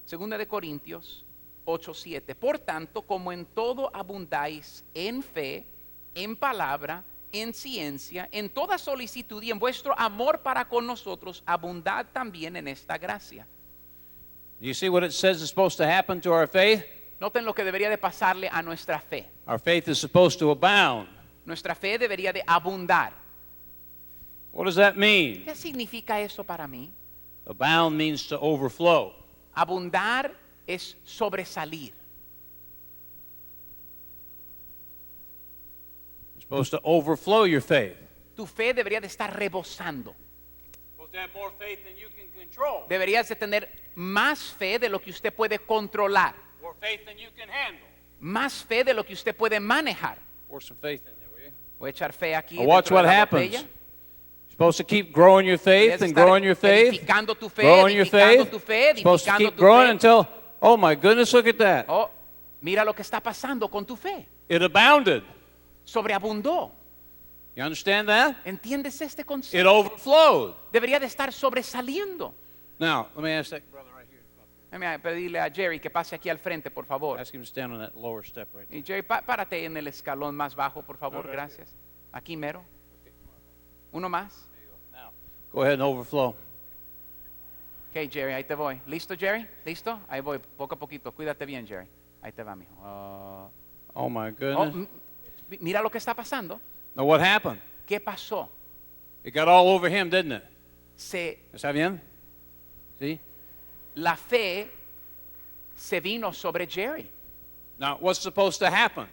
[SPEAKER 1] 2 de Corintios 8, 7. Por tanto, como en todo abundáis en fe, en palabra, en ciencia, en toda solicitud y en vuestro amor para con nosotros, abundad también en esta gracia.
[SPEAKER 2] You see what it says is supposed to happen to our faith?
[SPEAKER 1] Noten lo que debería de pasarle a nuestra fe.
[SPEAKER 2] Our faith is supposed to abound.
[SPEAKER 1] Nuestra fe debería de abundar.
[SPEAKER 2] What does that mean?
[SPEAKER 1] ¿Qué significa eso para mí?
[SPEAKER 2] Abound means to overflow.
[SPEAKER 1] Abundar es sobresalir.
[SPEAKER 2] You're supposed to overflow your faith.
[SPEAKER 1] Tu fe debería de estar rebosando.
[SPEAKER 2] You're supposed to have more faith than you can control.
[SPEAKER 1] Deberías de tener más fe de lo que usted puede controlar.
[SPEAKER 2] More faith than you can handle.
[SPEAKER 1] Más fe de lo que usted puede manejar.
[SPEAKER 2] Pour some faith in there, will you?
[SPEAKER 1] Voy a echar fe aquí.
[SPEAKER 2] Well, watch
[SPEAKER 1] dentro de
[SPEAKER 2] what
[SPEAKER 1] la
[SPEAKER 2] happens.
[SPEAKER 1] botella.
[SPEAKER 2] You're supposed to keep growing your faith
[SPEAKER 1] Deberías de
[SPEAKER 2] and
[SPEAKER 1] estar
[SPEAKER 2] growing your faith.
[SPEAKER 1] edificando tu fe,
[SPEAKER 2] Growing your
[SPEAKER 1] edificando
[SPEAKER 2] faith.
[SPEAKER 1] tu fe,
[SPEAKER 2] You're supposed to
[SPEAKER 1] edificando
[SPEAKER 2] keep
[SPEAKER 1] tu
[SPEAKER 2] growing
[SPEAKER 1] fe.
[SPEAKER 2] until, oh my goodness, look at that.
[SPEAKER 1] Oh, mira lo que está pasando con tu fe.
[SPEAKER 2] It abounded.
[SPEAKER 1] Sobreabundó.
[SPEAKER 2] You understand that?
[SPEAKER 1] ¿Entiendes este
[SPEAKER 2] It
[SPEAKER 1] concepto?
[SPEAKER 2] overflowed.
[SPEAKER 1] Debería de estar sobresaliendo.
[SPEAKER 2] Now, let me ask that brother right here.
[SPEAKER 1] Déjame pedirle a Jerry que pase aquí al frente, por favor.
[SPEAKER 2] Ask him to stand on that lower step right there.
[SPEAKER 1] Y Jerry, párate en el escalón más bajo, por favor, gracias. Aquí mero. Uno más.
[SPEAKER 2] There you go. Now, go ahead and overflow.
[SPEAKER 1] Ok, Jerry, ahí te voy. ¿Listo, Jerry? ¿Listo? Ahí voy, poco a poquito. Cuídate bien, Jerry. Ahí te va, mijo.
[SPEAKER 2] Oh my
[SPEAKER 1] Oh,
[SPEAKER 2] goodness.
[SPEAKER 1] mira lo que está pasando.
[SPEAKER 2] Now, what happened?
[SPEAKER 1] ¿Qué pasó?
[SPEAKER 2] It got all over him, didn't it? ¿Está bien? See?
[SPEAKER 1] La fe se vino sobre Jerry.
[SPEAKER 2] Now, what's supposed to happen?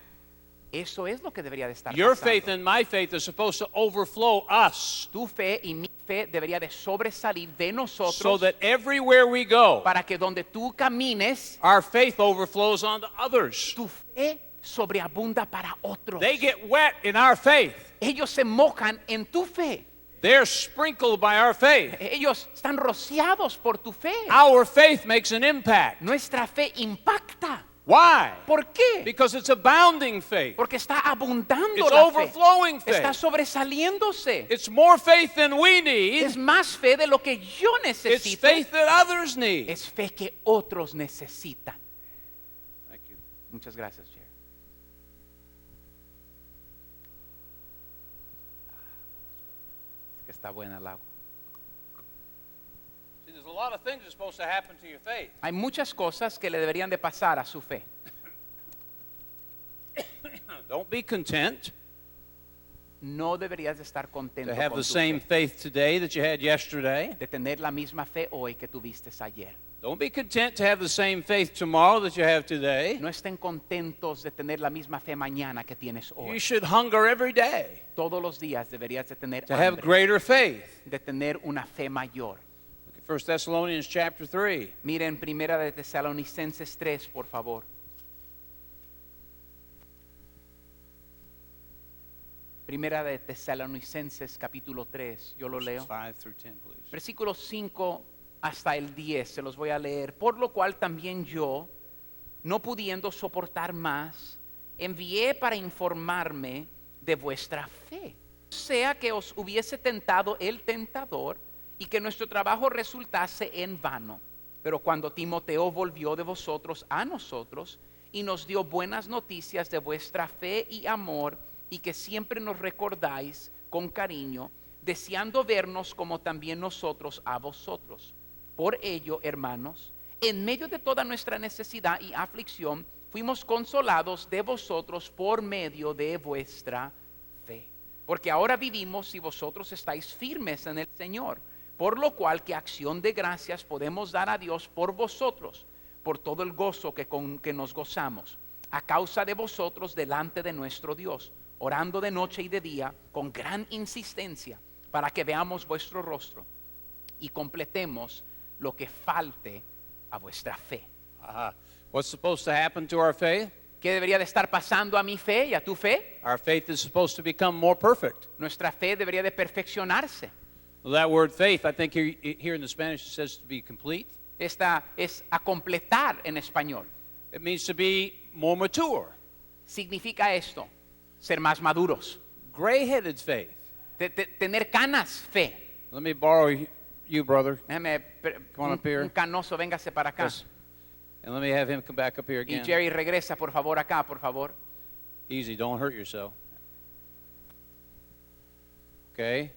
[SPEAKER 1] Eso es lo que debería de estar
[SPEAKER 2] Your
[SPEAKER 1] pasando.
[SPEAKER 2] faith and my faith is supposed to overflow us
[SPEAKER 1] Tu fe y mi fe debería de sobresalir de nosotros
[SPEAKER 2] so that everywhere we go,
[SPEAKER 1] para que donde tú camines,
[SPEAKER 2] our faith overflows onto others.
[SPEAKER 1] tu fe sobreabunda para otros.
[SPEAKER 2] They get wet in our faith.
[SPEAKER 1] Ellos se mojan en tu fe.
[SPEAKER 2] They're sprinkled by our faith.
[SPEAKER 1] Ellos están rociados por tu fe.
[SPEAKER 2] Our faith makes an impact.
[SPEAKER 1] Nuestra fe impacta.
[SPEAKER 2] Why?
[SPEAKER 1] ¿Por qué?
[SPEAKER 2] Because it's abounding faith.
[SPEAKER 1] Porque está abundando
[SPEAKER 2] It's
[SPEAKER 1] la fe.
[SPEAKER 2] overflowing
[SPEAKER 1] Está
[SPEAKER 2] faith.
[SPEAKER 1] sobresaliéndose.
[SPEAKER 2] It's more faith than we need.
[SPEAKER 1] Es más fe de lo que yo
[SPEAKER 2] It's
[SPEAKER 1] necesito.
[SPEAKER 2] faith that others need.
[SPEAKER 1] Es fe que otros necesitan.
[SPEAKER 2] Thank you.
[SPEAKER 1] Muchas gracias, Jerry. Es que está buena el agua.
[SPEAKER 2] See, there's a lot of things that are supposed to happen to your faith.
[SPEAKER 1] Hay muchas cosas que le deberían de pasar a su fe.
[SPEAKER 2] Don't be content
[SPEAKER 1] No deberías de estar contento
[SPEAKER 2] to have
[SPEAKER 1] con
[SPEAKER 2] the
[SPEAKER 1] tu
[SPEAKER 2] same
[SPEAKER 1] fe.
[SPEAKER 2] faith today that you had yesterday.
[SPEAKER 1] De tener la misma fe hoy que tuviste ayer.
[SPEAKER 2] Don't be content to have the same faith tomorrow that you have today.
[SPEAKER 1] No estén contentos de tener la misma fe mañana que tienes
[SPEAKER 2] You
[SPEAKER 1] hoy.
[SPEAKER 2] should hunger every day
[SPEAKER 1] Todos los días deberías de tener
[SPEAKER 2] to have
[SPEAKER 1] hambre,
[SPEAKER 2] greater faith.
[SPEAKER 1] de tener una fe mayor.
[SPEAKER 2] Look at 1 Thessalonians chapter 3.
[SPEAKER 1] Miren Primera de Tesalonicenses 3, por favor. Primera de Tesalonicenses capítulo 3, yo lo leo.
[SPEAKER 2] 5 through 10, please.
[SPEAKER 1] Versículos 5 hasta el 10, se los voy a leer. Por lo cual también yo, no pudiendo soportar más, envié para informarme de vuestra fe. Sea que os hubiese tentado el tentador y que nuestro trabajo resultase en vano. Pero cuando Timoteo volvió de vosotros a nosotros y nos dio buenas noticias de vuestra fe y amor, y que siempre nos recordáis con cariño, deseando vernos como también nosotros a vosotros. Por ello, hermanos, en medio de toda nuestra necesidad y aflicción, fuimos consolados de vosotros por medio de vuestra fe. Porque ahora vivimos si vosotros estáis firmes en el Señor. Por lo cual, que acción de gracias podemos dar a Dios por vosotros, por todo el gozo que nos gozamos, a causa de vosotros delante de nuestro Dios, orando de noche y de día con gran insistencia, para que veamos vuestro rostro y completemos lo que falte a vuestra fe.
[SPEAKER 2] What's supposed to happen to our faith?
[SPEAKER 1] ¿Qué debería de estar pasando a mi fe y a tu fe?
[SPEAKER 2] Our faith is supposed to become more perfect.
[SPEAKER 1] Nuestra fe debería de perfeccionarse.
[SPEAKER 2] Well, that word faith, I think here in the Spanish it says to be complete.
[SPEAKER 1] Esta es a completar en español.
[SPEAKER 2] It means to be more mature.
[SPEAKER 1] Significa esto, ser más maduros.
[SPEAKER 2] Gray-headed faith.
[SPEAKER 1] Tener canas, fe.
[SPEAKER 2] Let me borrow you, brother.
[SPEAKER 1] Déjame,
[SPEAKER 2] Come on up here.
[SPEAKER 1] un canoso, véngase para acá.
[SPEAKER 2] Yes. And let me have him come back up here
[SPEAKER 1] Y
[SPEAKER 2] again.
[SPEAKER 1] Jerry, regresa por favor acá, por favor.
[SPEAKER 2] Easy, don't hurt yourself. Okay,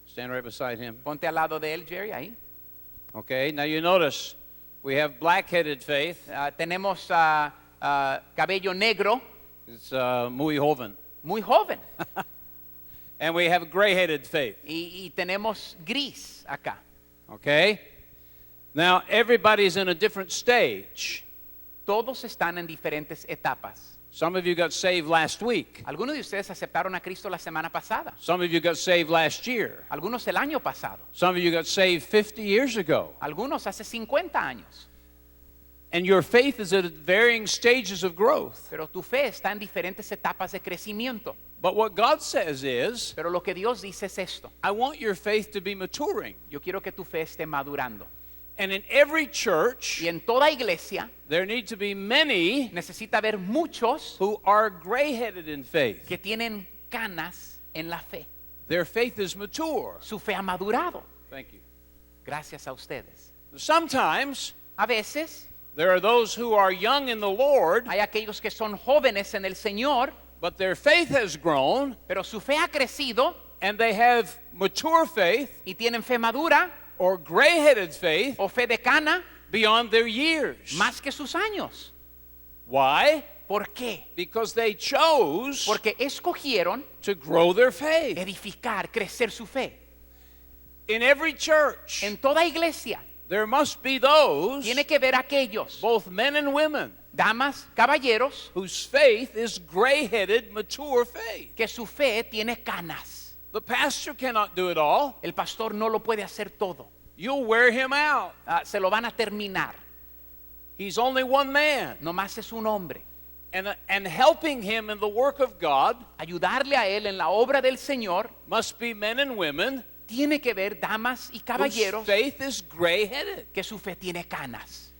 [SPEAKER 2] stand right beside him.
[SPEAKER 1] Ponte al lado de él, Jerry, ahí.
[SPEAKER 2] Okay, now you notice we have black-headed faith.
[SPEAKER 1] Tenemos cabello negro,
[SPEAKER 2] It's muy joven.
[SPEAKER 1] muy joven.
[SPEAKER 2] And we have gray-headed faith.
[SPEAKER 1] Y tenemos gris acá.
[SPEAKER 2] Okay? Now, everybody's in a different stage.
[SPEAKER 1] Todos están en diferentes etapas.
[SPEAKER 2] Some of you got saved last week.
[SPEAKER 1] Algunos de ustedes aceptaron a Cristo la semana pasada.
[SPEAKER 2] Some of you got saved last year.
[SPEAKER 1] Algunos el año pasado.
[SPEAKER 2] Some of you got saved 50 years ago.
[SPEAKER 1] Algunos hace 50 años.
[SPEAKER 2] And your faith is at varying stages of growth.
[SPEAKER 1] Pero tu fe está en diferentes etapas de crecimiento.
[SPEAKER 2] But what God says is,
[SPEAKER 1] Pero lo que Dios dice es esto.
[SPEAKER 2] I want your faith to be maturing.
[SPEAKER 1] Yo quiero que tu fe esté madurando.
[SPEAKER 2] And in every church,
[SPEAKER 1] Y en toda iglesia
[SPEAKER 2] there need to be many
[SPEAKER 1] necesita haber muchos
[SPEAKER 2] who are gray-headed in faith.
[SPEAKER 1] que tienen canas en la fe.
[SPEAKER 2] Their faith is mature.
[SPEAKER 1] Su fe ha madurado.
[SPEAKER 2] Thank you.
[SPEAKER 1] Gracias a ustedes.
[SPEAKER 2] Sometimes
[SPEAKER 1] A veces
[SPEAKER 2] there are those who are young in the Lord,
[SPEAKER 1] hay aquellos que son jóvenes en el Señor,
[SPEAKER 2] but their faith has grown,
[SPEAKER 1] pero su fe ha crecido
[SPEAKER 2] and they have mature faith
[SPEAKER 1] y tienen fe madura
[SPEAKER 2] or gray-headed faith
[SPEAKER 1] o fe de cana
[SPEAKER 2] beyond their years.
[SPEAKER 1] más que sus años.
[SPEAKER 2] Why?
[SPEAKER 1] ¿Por qué?
[SPEAKER 2] Because they chose
[SPEAKER 1] Porque escogieron
[SPEAKER 2] to grow their faith.
[SPEAKER 1] edificar, crecer su fe.
[SPEAKER 2] In every church,
[SPEAKER 1] En toda iglesia
[SPEAKER 2] there must be those,
[SPEAKER 1] tiene que ver aquellos,
[SPEAKER 2] both men and women,
[SPEAKER 1] damas, caballeros,
[SPEAKER 2] whose faith is gray-headed, mature faith.
[SPEAKER 1] que su fe tiene canas.
[SPEAKER 2] The pastor cannot do it all.
[SPEAKER 1] El pastor no lo puede hacer todo.
[SPEAKER 2] You'll wear him out.
[SPEAKER 1] Se lo van a terminar.
[SPEAKER 2] He's only one man.
[SPEAKER 1] Nomás es un hombre.
[SPEAKER 2] And helping him in the work of God
[SPEAKER 1] Ayudarle a él en la obra del Señor
[SPEAKER 2] must be men and women
[SPEAKER 1] tiene que ver damas y
[SPEAKER 2] whose
[SPEAKER 1] caballeros
[SPEAKER 2] faith is gray-headed.
[SPEAKER 1] que su fe tiene canas.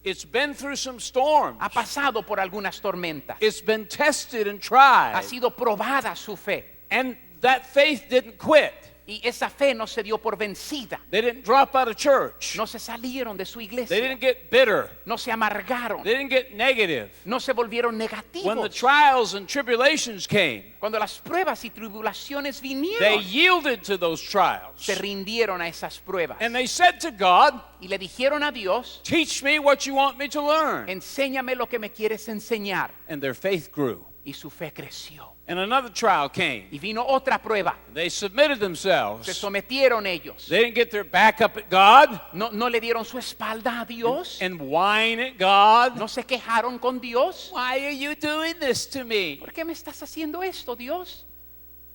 [SPEAKER 2] It's been through some storms.
[SPEAKER 1] Ha pasado por algunas tormentas.
[SPEAKER 2] It's been tested and tried.
[SPEAKER 1] Ha sido probada su fe.
[SPEAKER 2] And that faith didn't quit.
[SPEAKER 1] Y esa fe no se dio por vencida.
[SPEAKER 2] They didn't drop out of church.
[SPEAKER 1] No se salieron de su
[SPEAKER 2] They
[SPEAKER 1] iglesia.
[SPEAKER 2] didn't get bitter.
[SPEAKER 1] No se amargaron.
[SPEAKER 2] They didn't get negative.
[SPEAKER 1] No se volvieron
[SPEAKER 2] When the
[SPEAKER 1] negativos.
[SPEAKER 2] trials and tribulations came,
[SPEAKER 1] Cuando las pruebas y tribulaciones
[SPEAKER 2] they
[SPEAKER 1] vinieron,
[SPEAKER 2] yielded to those trials.
[SPEAKER 1] se rindieron a esas pruebas.
[SPEAKER 2] And they said to God,
[SPEAKER 1] Y le dijeron a Dios,
[SPEAKER 2] teach me what you want me to learn.
[SPEAKER 1] enséñame lo que me quieres enseñar.
[SPEAKER 2] And their faith grew.
[SPEAKER 1] Y su fe creció.
[SPEAKER 2] And another trial came.
[SPEAKER 1] Y vino otra prueba.
[SPEAKER 2] They submitted
[SPEAKER 1] Se
[SPEAKER 2] themselves.
[SPEAKER 1] sometieron ellos.
[SPEAKER 2] They didn't get their back up at God
[SPEAKER 1] No le dieron su espalda a Dios.
[SPEAKER 2] and whine at God.
[SPEAKER 1] No se quejaron con Dios.
[SPEAKER 2] Why are you doing this to me?
[SPEAKER 1] ¿Por qué me estás haciendo esto, Dios?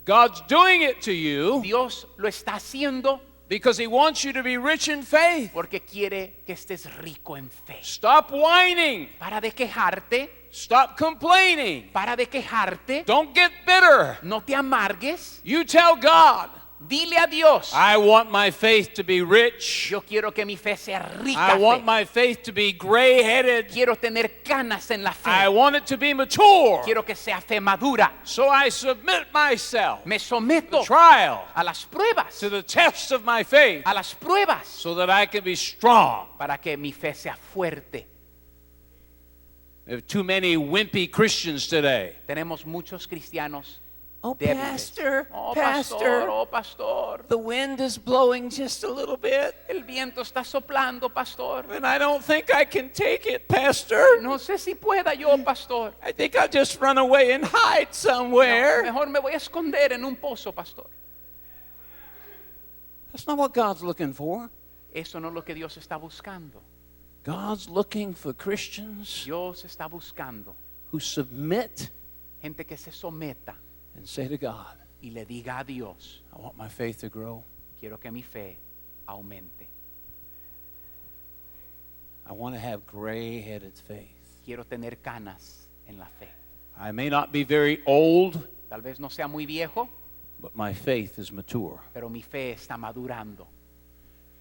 [SPEAKER 2] God's doing it to you
[SPEAKER 1] Dios lo está haciendo
[SPEAKER 2] because He wants you to be rich in faith.
[SPEAKER 1] porque quiere que estés rico en fe.
[SPEAKER 2] Stop whining.
[SPEAKER 1] Para de quejarte,
[SPEAKER 2] Stop complaining.
[SPEAKER 1] para de quejarte,
[SPEAKER 2] Don't get bitter.
[SPEAKER 1] no te amargues.
[SPEAKER 2] You tell God,
[SPEAKER 1] Dile a Dios,
[SPEAKER 2] I want my faith to be rich.
[SPEAKER 1] yo quiero que mi fe sea rica.
[SPEAKER 2] I want my faith to be gray-headed.
[SPEAKER 1] Quiero tener canas en la fe.
[SPEAKER 2] I want it to be mature.
[SPEAKER 1] Quiero que sea fe madura.
[SPEAKER 2] So I submit myself
[SPEAKER 1] Me
[SPEAKER 2] to
[SPEAKER 1] someto
[SPEAKER 2] trial,
[SPEAKER 1] a las pruebas,
[SPEAKER 2] to the test of my faith,
[SPEAKER 1] a las pruebas,
[SPEAKER 2] so that I can be strong.
[SPEAKER 1] para que mi fe sea fuerte.
[SPEAKER 2] We have too many wimpy Christians today.
[SPEAKER 1] Tenemos muchos cristianos
[SPEAKER 3] Oh,
[SPEAKER 1] débiles.
[SPEAKER 3] pastor,
[SPEAKER 1] Oh,
[SPEAKER 3] pastor,
[SPEAKER 1] pastor, oh, pastor.
[SPEAKER 3] the wind is blowing just a little bit,
[SPEAKER 1] El viento está soplando, pastor.
[SPEAKER 3] and I don't think I can take it, pastor.
[SPEAKER 1] No sé si pueda yo, pastor.
[SPEAKER 3] I think I'll just run away and hide somewhere.
[SPEAKER 1] Mejor me voy a esconder en un pozo, pastor.
[SPEAKER 2] That's not what God's looking for.
[SPEAKER 1] Eso no es lo que Dios está buscando.
[SPEAKER 2] God's looking for Christians
[SPEAKER 1] Dios está buscando
[SPEAKER 2] who submit
[SPEAKER 1] gente que se someta
[SPEAKER 2] and say to God,
[SPEAKER 1] y le diga a Dios,
[SPEAKER 2] I want my faith to grow.
[SPEAKER 1] quiero que mi fe aumente.
[SPEAKER 2] I want to have gray-headed faith.
[SPEAKER 1] Quiero tener canas en la fe.
[SPEAKER 2] I may not be very old,
[SPEAKER 1] Tal vez no sea muy viejo,
[SPEAKER 2] but my faith is mature.
[SPEAKER 1] pero mi fe está madurando.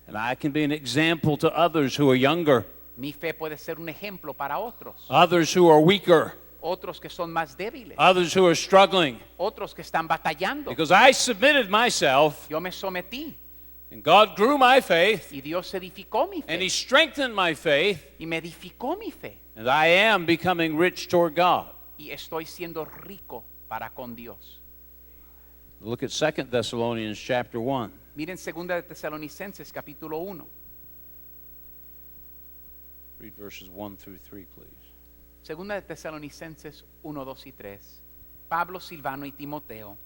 [SPEAKER 2] And I can be an example to others who are younger,
[SPEAKER 1] Mi fe puede ser un ejemplo para otros.
[SPEAKER 2] others who are weaker,
[SPEAKER 1] Otros que son más débiles.
[SPEAKER 2] others who are struggling.
[SPEAKER 1] Otros que están batallando.
[SPEAKER 2] Because I submitted myself,
[SPEAKER 1] Yo me sometí
[SPEAKER 2] and God grew my faith,
[SPEAKER 1] y Dios edificó mi
[SPEAKER 2] and He
[SPEAKER 1] fe.
[SPEAKER 2] strengthened my faith,
[SPEAKER 1] Y me edificó mi fe.
[SPEAKER 2] and I am becoming rich toward God.
[SPEAKER 1] Y estoy siendo rico para con Dios.
[SPEAKER 2] Look at 2 Thessalonians chapter 1.
[SPEAKER 1] Miren 2 de Tesalonicenses capítulo 1.
[SPEAKER 2] Read verses 1 through 3, please.
[SPEAKER 1] 2 de Tesalonicenses 1, 2 y 3. Pablo, Silvano y Timoteo,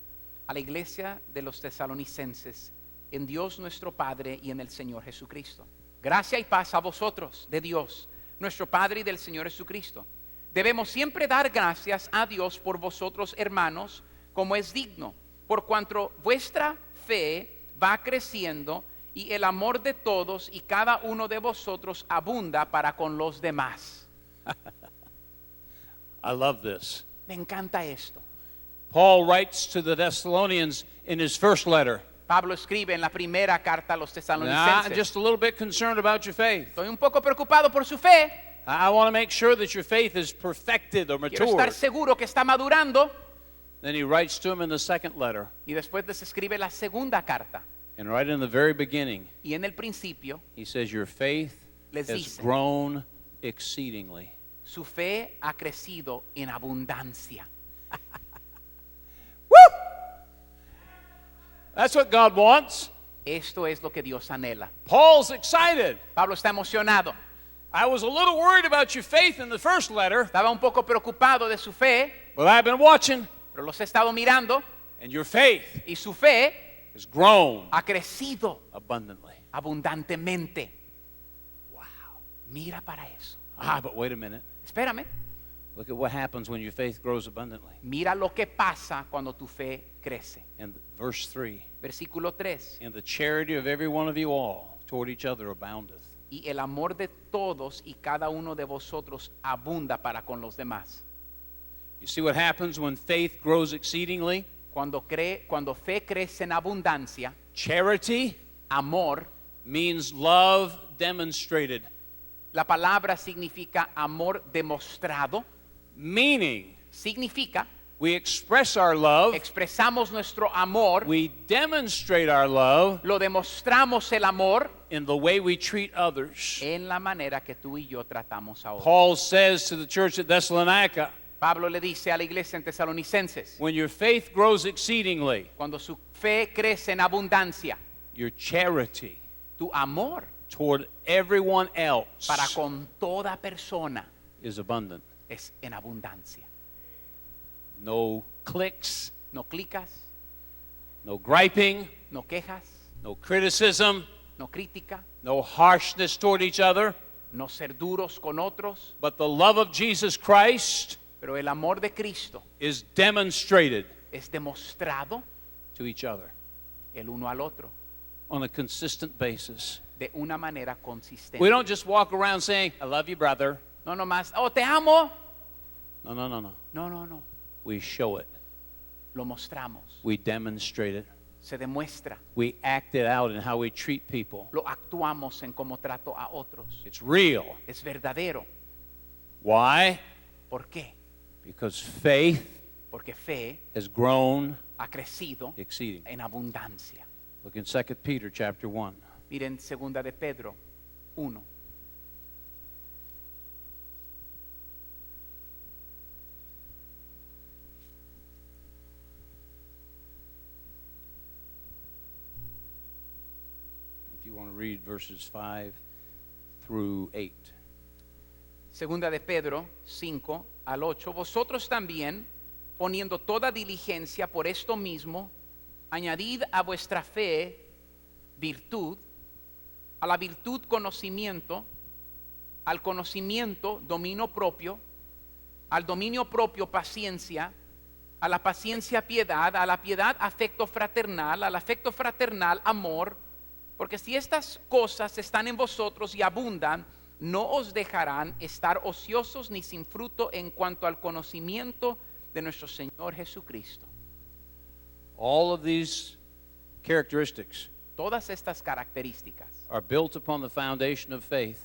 [SPEAKER 1] a la iglesia de los tesalonicenses, en Dios nuestro Padre y en el Señor Jesucristo. Gracia y paz a vosotros, de Dios, nuestro Padre y del Señor Jesucristo. Debemos siempre dar gracias a Dios por vosotros, hermanos, como es digno, por cuanto vuestra fe va creciendo y el amor de todos y cada uno de vosotros abunda para con los demás.
[SPEAKER 2] I love this.
[SPEAKER 1] Me encanta esto.
[SPEAKER 2] Paul writes to the Thessalonians in his first letter,
[SPEAKER 1] Pablo escribe en la primera carta a los
[SPEAKER 2] I'm
[SPEAKER 1] tesalonicenses.
[SPEAKER 2] just a little bit concerned about your faith.
[SPEAKER 1] Estoy un poco preocupado por su fe.
[SPEAKER 2] I want to make sure that your faith is perfected or
[SPEAKER 1] Quiero
[SPEAKER 2] matured.
[SPEAKER 1] estar seguro que está madurando.
[SPEAKER 2] Then he writes to them in the second letter,
[SPEAKER 1] Y después les escribe la segunda carta.
[SPEAKER 2] and right in the very beginning,
[SPEAKER 1] Y en el principio,
[SPEAKER 2] he says, your faith
[SPEAKER 1] Les
[SPEAKER 2] has
[SPEAKER 1] dice.
[SPEAKER 2] grown exceedingly.
[SPEAKER 1] su fe ha crecido en abundancia.
[SPEAKER 2] That's what God wants.
[SPEAKER 1] Esto es lo que Dios anhela.
[SPEAKER 2] Paul's excited.
[SPEAKER 1] Pablo está emocionado.
[SPEAKER 2] I was a little worried about your faith in the first letter,
[SPEAKER 1] Estaba un poco preocupado de su fe,
[SPEAKER 2] but I've been watching,
[SPEAKER 1] pero los he estado mirando
[SPEAKER 2] and your faith
[SPEAKER 1] y su fe
[SPEAKER 2] has grown
[SPEAKER 1] ha crecido
[SPEAKER 2] abundantly.
[SPEAKER 1] abundantemente. Wow. Mira para eso.
[SPEAKER 2] But wait a minute.
[SPEAKER 1] Espérame.
[SPEAKER 2] Look at what happens when your faith grows abundantly.
[SPEAKER 1] Mira lo que pasa cuando tu fe crece.
[SPEAKER 2] And verse 3,
[SPEAKER 1] Versículo 3.
[SPEAKER 2] and the charity of every one of you all toward each other aboundeth.
[SPEAKER 1] Y el amor de todos y cada uno de vosotros abunda para con los demás.
[SPEAKER 2] You see what happens when faith grows exceedingly?
[SPEAKER 1] Cuando fe crece en abundancia,
[SPEAKER 2] Charity
[SPEAKER 1] amor,
[SPEAKER 2] means love demonstrated,
[SPEAKER 1] la palabra significa amor demostrado,
[SPEAKER 2] meaning
[SPEAKER 1] significa
[SPEAKER 2] we express our love,
[SPEAKER 1] expresamos nuestro amor,
[SPEAKER 2] we demonstrate our love
[SPEAKER 1] lo demostramos el amor
[SPEAKER 2] in the way we treat others.
[SPEAKER 1] en la manera que tú y yo tratamos a otros.
[SPEAKER 2] Paul says to the church at Thessalonica,
[SPEAKER 1] Pablo le dice a la iglesia en Tesalonicenses,
[SPEAKER 2] when your faith grows exceedingly,
[SPEAKER 1] cuando su fe crece en abundancia,
[SPEAKER 2] your charity
[SPEAKER 1] tu amor
[SPEAKER 2] toward everyone else
[SPEAKER 1] para con toda persona
[SPEAKER 2] is abundant.
[SPEAKER 1] es en abundancia.
[SPEAKER 2] No clicks,
[SPEAKER 1] No clicas,
[SPEAKER 2] no griping,
[SPEAKER 1] no quejas,
[SPEAKER 2] no criticism,
[SPEAKER 1] no crítica,
[SPEAKER 2] no harshness toward each other,
[SPEAKER 1] no ser duros con otros,
[SPEAKER 2] but the love of Jesus Christ
[SPEAKER 1] pero el amor de Cristo
[SPEAKER 2] is demonstrated
[SPEAKER 1] es demostrado
[SPEAKER 2] to each other
[SPEAKER 1] el uno al otro
[SPEAKER 2] on a consistent basis.
[SPEAKER 1] de una manera consistente.
[SPEAKER 2] We don't just walk around saying, I love you, brother.
[SPEAKER 1] No nomás, oh, te amo.
[SPEAKER 2] No.
[SPEAKER 1] No, no, no.
[SPEAKER 2] We show it.
[SPEAKER 1] Lo mostramos,
[SPEAKER 2] We demonstrate it.
[SPEAKER 1] se demuestra.
[SPEAKER 2] We act it out in how we treat people.
[SPEAKER 1] Lo actuamos en cómo trato a otros.
[SPEAKER 2] It's real.
[SPEAKER 1] Es verdadero.
[SPEAKER 2] Why?
[SPEAKER 1] ¿Por qué?
[SPEAKER 2] Because faith
[SPEAKER 1] Porque fe
[SPEAKER 2] has grown
[SPEAKER 1] ha crecido
[SPEAKER 2] exceeding.
[SPEAKER 1] en abundancia.
[SPEAKER 2] Look in 2 Peter chapter 1.
[SPEAKER 1] Miren segunda de Pedro 1.
[SPEAKER 2] If you want to read verses 5 through 8.
[SPEAKER 1] Segunda de Pedro 5 al 8. Vosotros también, poniendo toda diligencia por esto mismo, añadid a vuestra fe virtud, a la virtud conocimiento, al conocimiento dominio propio, al dominio propio paciencia, a la paciencia piedad, a la piedad afecto fraternal, al afecto fraternal amor, porque si estas cosas están en vosotros y abundan, no os dejarán estar ociosos ni sin fruto en cuanto al conocimiento de nuestro Señor Jesucristo.
[SPEAKER 2] All of these characteristics
[SPEAKER 1] Todas estas características
[SPEAKER 2] are built upon the foundation of faith.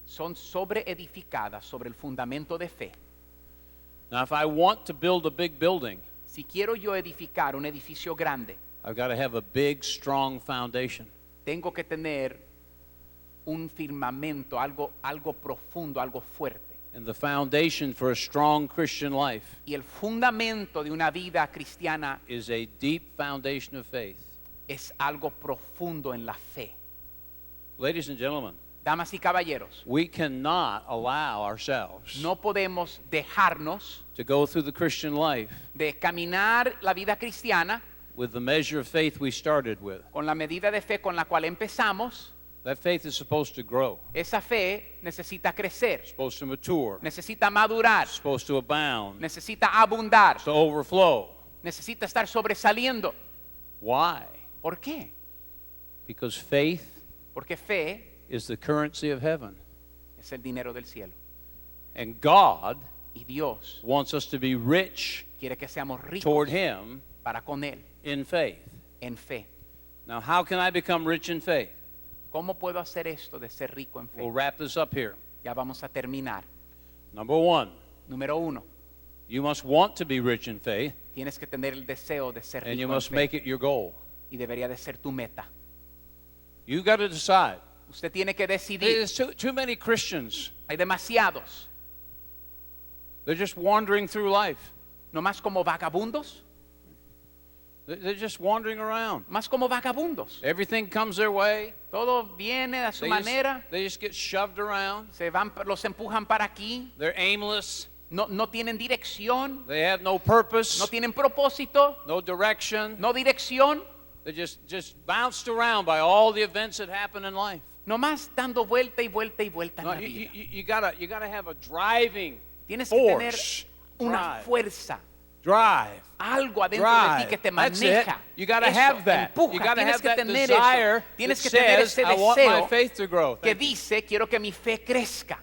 [SPEAKER 1] son sobreedificadas sobre el fundamento de fe.
[SPEAKER 2] Now, if I want to build a big building,
[SPEAKER 1] Si quiero yo edificar un edificio grande,
[SPEAKER 2] I've got to have a big, strong foundation.
[SPEAKER 1] tengo que tener un firmamento, algo profundo, algo fuerte.
[SPEAKER 2] And the foundation for a strong Christian life
[SPEAKER 1] Y el fundamento de una vida cristiana
[SPEAKER 2] is a deep foundation of faith.
[SPEAKER 1] es algo profundo en la fe.
[SPEAKER 2] Ladies and gentlemen,
[SPEAKER 1] Damas y caballeros,
[SPEAKER 2] we cannot allow ourselves
[SPEAKER 1] no podemos dejarnos
[SPEAKER 2] to go through the Christian life
[SPEAKER 1] de caminar la vida cristiana
[SPEAKER 2] with the measure of faith we started with.
[SPEAKER 1] con la medida de fe con la cual empezamos.
[SPEAKER 2] That faith is supposed to grow,
[SPEAKER 1] Esa fe necesita crecer,
[SPEAKER 2] supposed to mature,
[SPEAKER 1] necesita madurar,
[SPEAKER 2] supposed to abound,
[SPEAKER 1] necesita abundar,
[SPEAKER 2] to overflow.
[SPEAKER 1] necesita estar sobresaliendo.
[SPEAKER 2] Why?
[SPEAKER 1] ¿Por qué?
[SPEAKER 2] Because faith
[SPEAKER 1] Porque fe
[SPEAKER 2] is the currency of heaven.
[SPEAKER 1] es el dinero del cielo.
[SPEAKER 2] And God
[SPEAKER 1] Y Dios
[SPEAKER 2] wants us to be rich
[SPEAKER 1] quiere que seamos ricos
[SPEAKER 2] toward Him
[SPEAKER 1] para con Él,
[SPEAKER 2] in faith.
[SPEAKER 1] en fe.
[SPEAKER 2] Now, how can I become rich in faith?
[SPEAKER 1] ¿Cómo puedo hacer esto de ser rico en fe?
[SPEAKER 2] We'll wrap this up here.
[SPEAKER 1] Ya vamos a terminar.
[SPEAKER 2] Number one,
[SPEAKER 1] Número 1,
[SPEAKER 2] you must want to be rich in faith,
[SPEAKER 1] tienes que tener el deseo de ser
[SPEAKER 2] and you
[SPEAKER 1] rico en
[SPEAKER 2] must
[SPEAKER 1] fe.
[SPEAKER 2] make it your goal.
[SPEAKER 1] Y debería de ser tu meta.
[SPEAKER 2] You got to decide.
[SPEAKER 1] Usted tiene que decidir.
[SPEAKER 2] There's too many Christians.
[SPEAKER 1] Hay demasiados,
[SPEAKER 2] They're just wandering through life.
[SPEAKER 1] no más como vagabundos,
[SPEAKER 2] They're just wandering around.
[SPEAKER 1] más como vagabundos.
[SPEAKER 2] Everything comes their way.
[SPEAKER 1] Todo viene a su manera,
[SPEAKER 2] They just get shoved around.
[SPEAKER 1] se van, los empujan para aquí,
[SPEAKER 2] They're aimless.
[SPEAKER 1] no tienen dirección,
[SPEAKER 2] They have no purpose,
[SPEAKER 1] no tienen propósito,
[SPEAKER 2] no direction.
[SPEAKER 1] no dirección,
[SPEAKER 2] They're just bounced around by all the events that happen in life.
[SPEAKER 1] nomás dando vuelta y vuelta y vuelta en
[SPEAKER 2] No,
[SPEAKER 1] la
[SPEAKER 2] you,
[SPEAKER 1] vida.
[SPEAKER 2] you gotta have a driving
[SPEAKER 1] Tienes que tener
[SPEAKER 2] force.
[SPEAKER 1] una
[SPEAKER 2] Drive.
[SPEAKER 1] fuerza,
[SPEAKER 2] Drive.
[SPEAKER 1] algo adentro de ti
[SPEAKER 2] Drive.
[SPEAKER 1] que te
[SPEAKER 2] That's it.
[SPEAKER 1] maneja.
[SPEAKER 2] You gotta
[SPEAKER 1] Eso,
[SPEAKER 2] have that.
[SPEAKER 1] empuja.
[SPEAKER 2] You gotta
[SPEAKER 1] Tienes
[SPEAKER 2] have
[SPEAKER 1] que
[SPEAKER 2] that
[SPEAKER 1] tener
[SPEAKER 2] desire
[SPEAKER 1] eso. Tienes que
[SPEAKER 2] that
[SPEAKER 1] tener
[SPEAKER 2] says,
[SPEAKER 1] ese
[SPEAKER 2] I want my
[SPEAKER 1] deseo
[SPEAKER 2] faith to grow.
[SPEAKER 1] que
[SPEAKER 2] Thank you.
[SPEAKER 1] dice, quiero que mi fe crezca.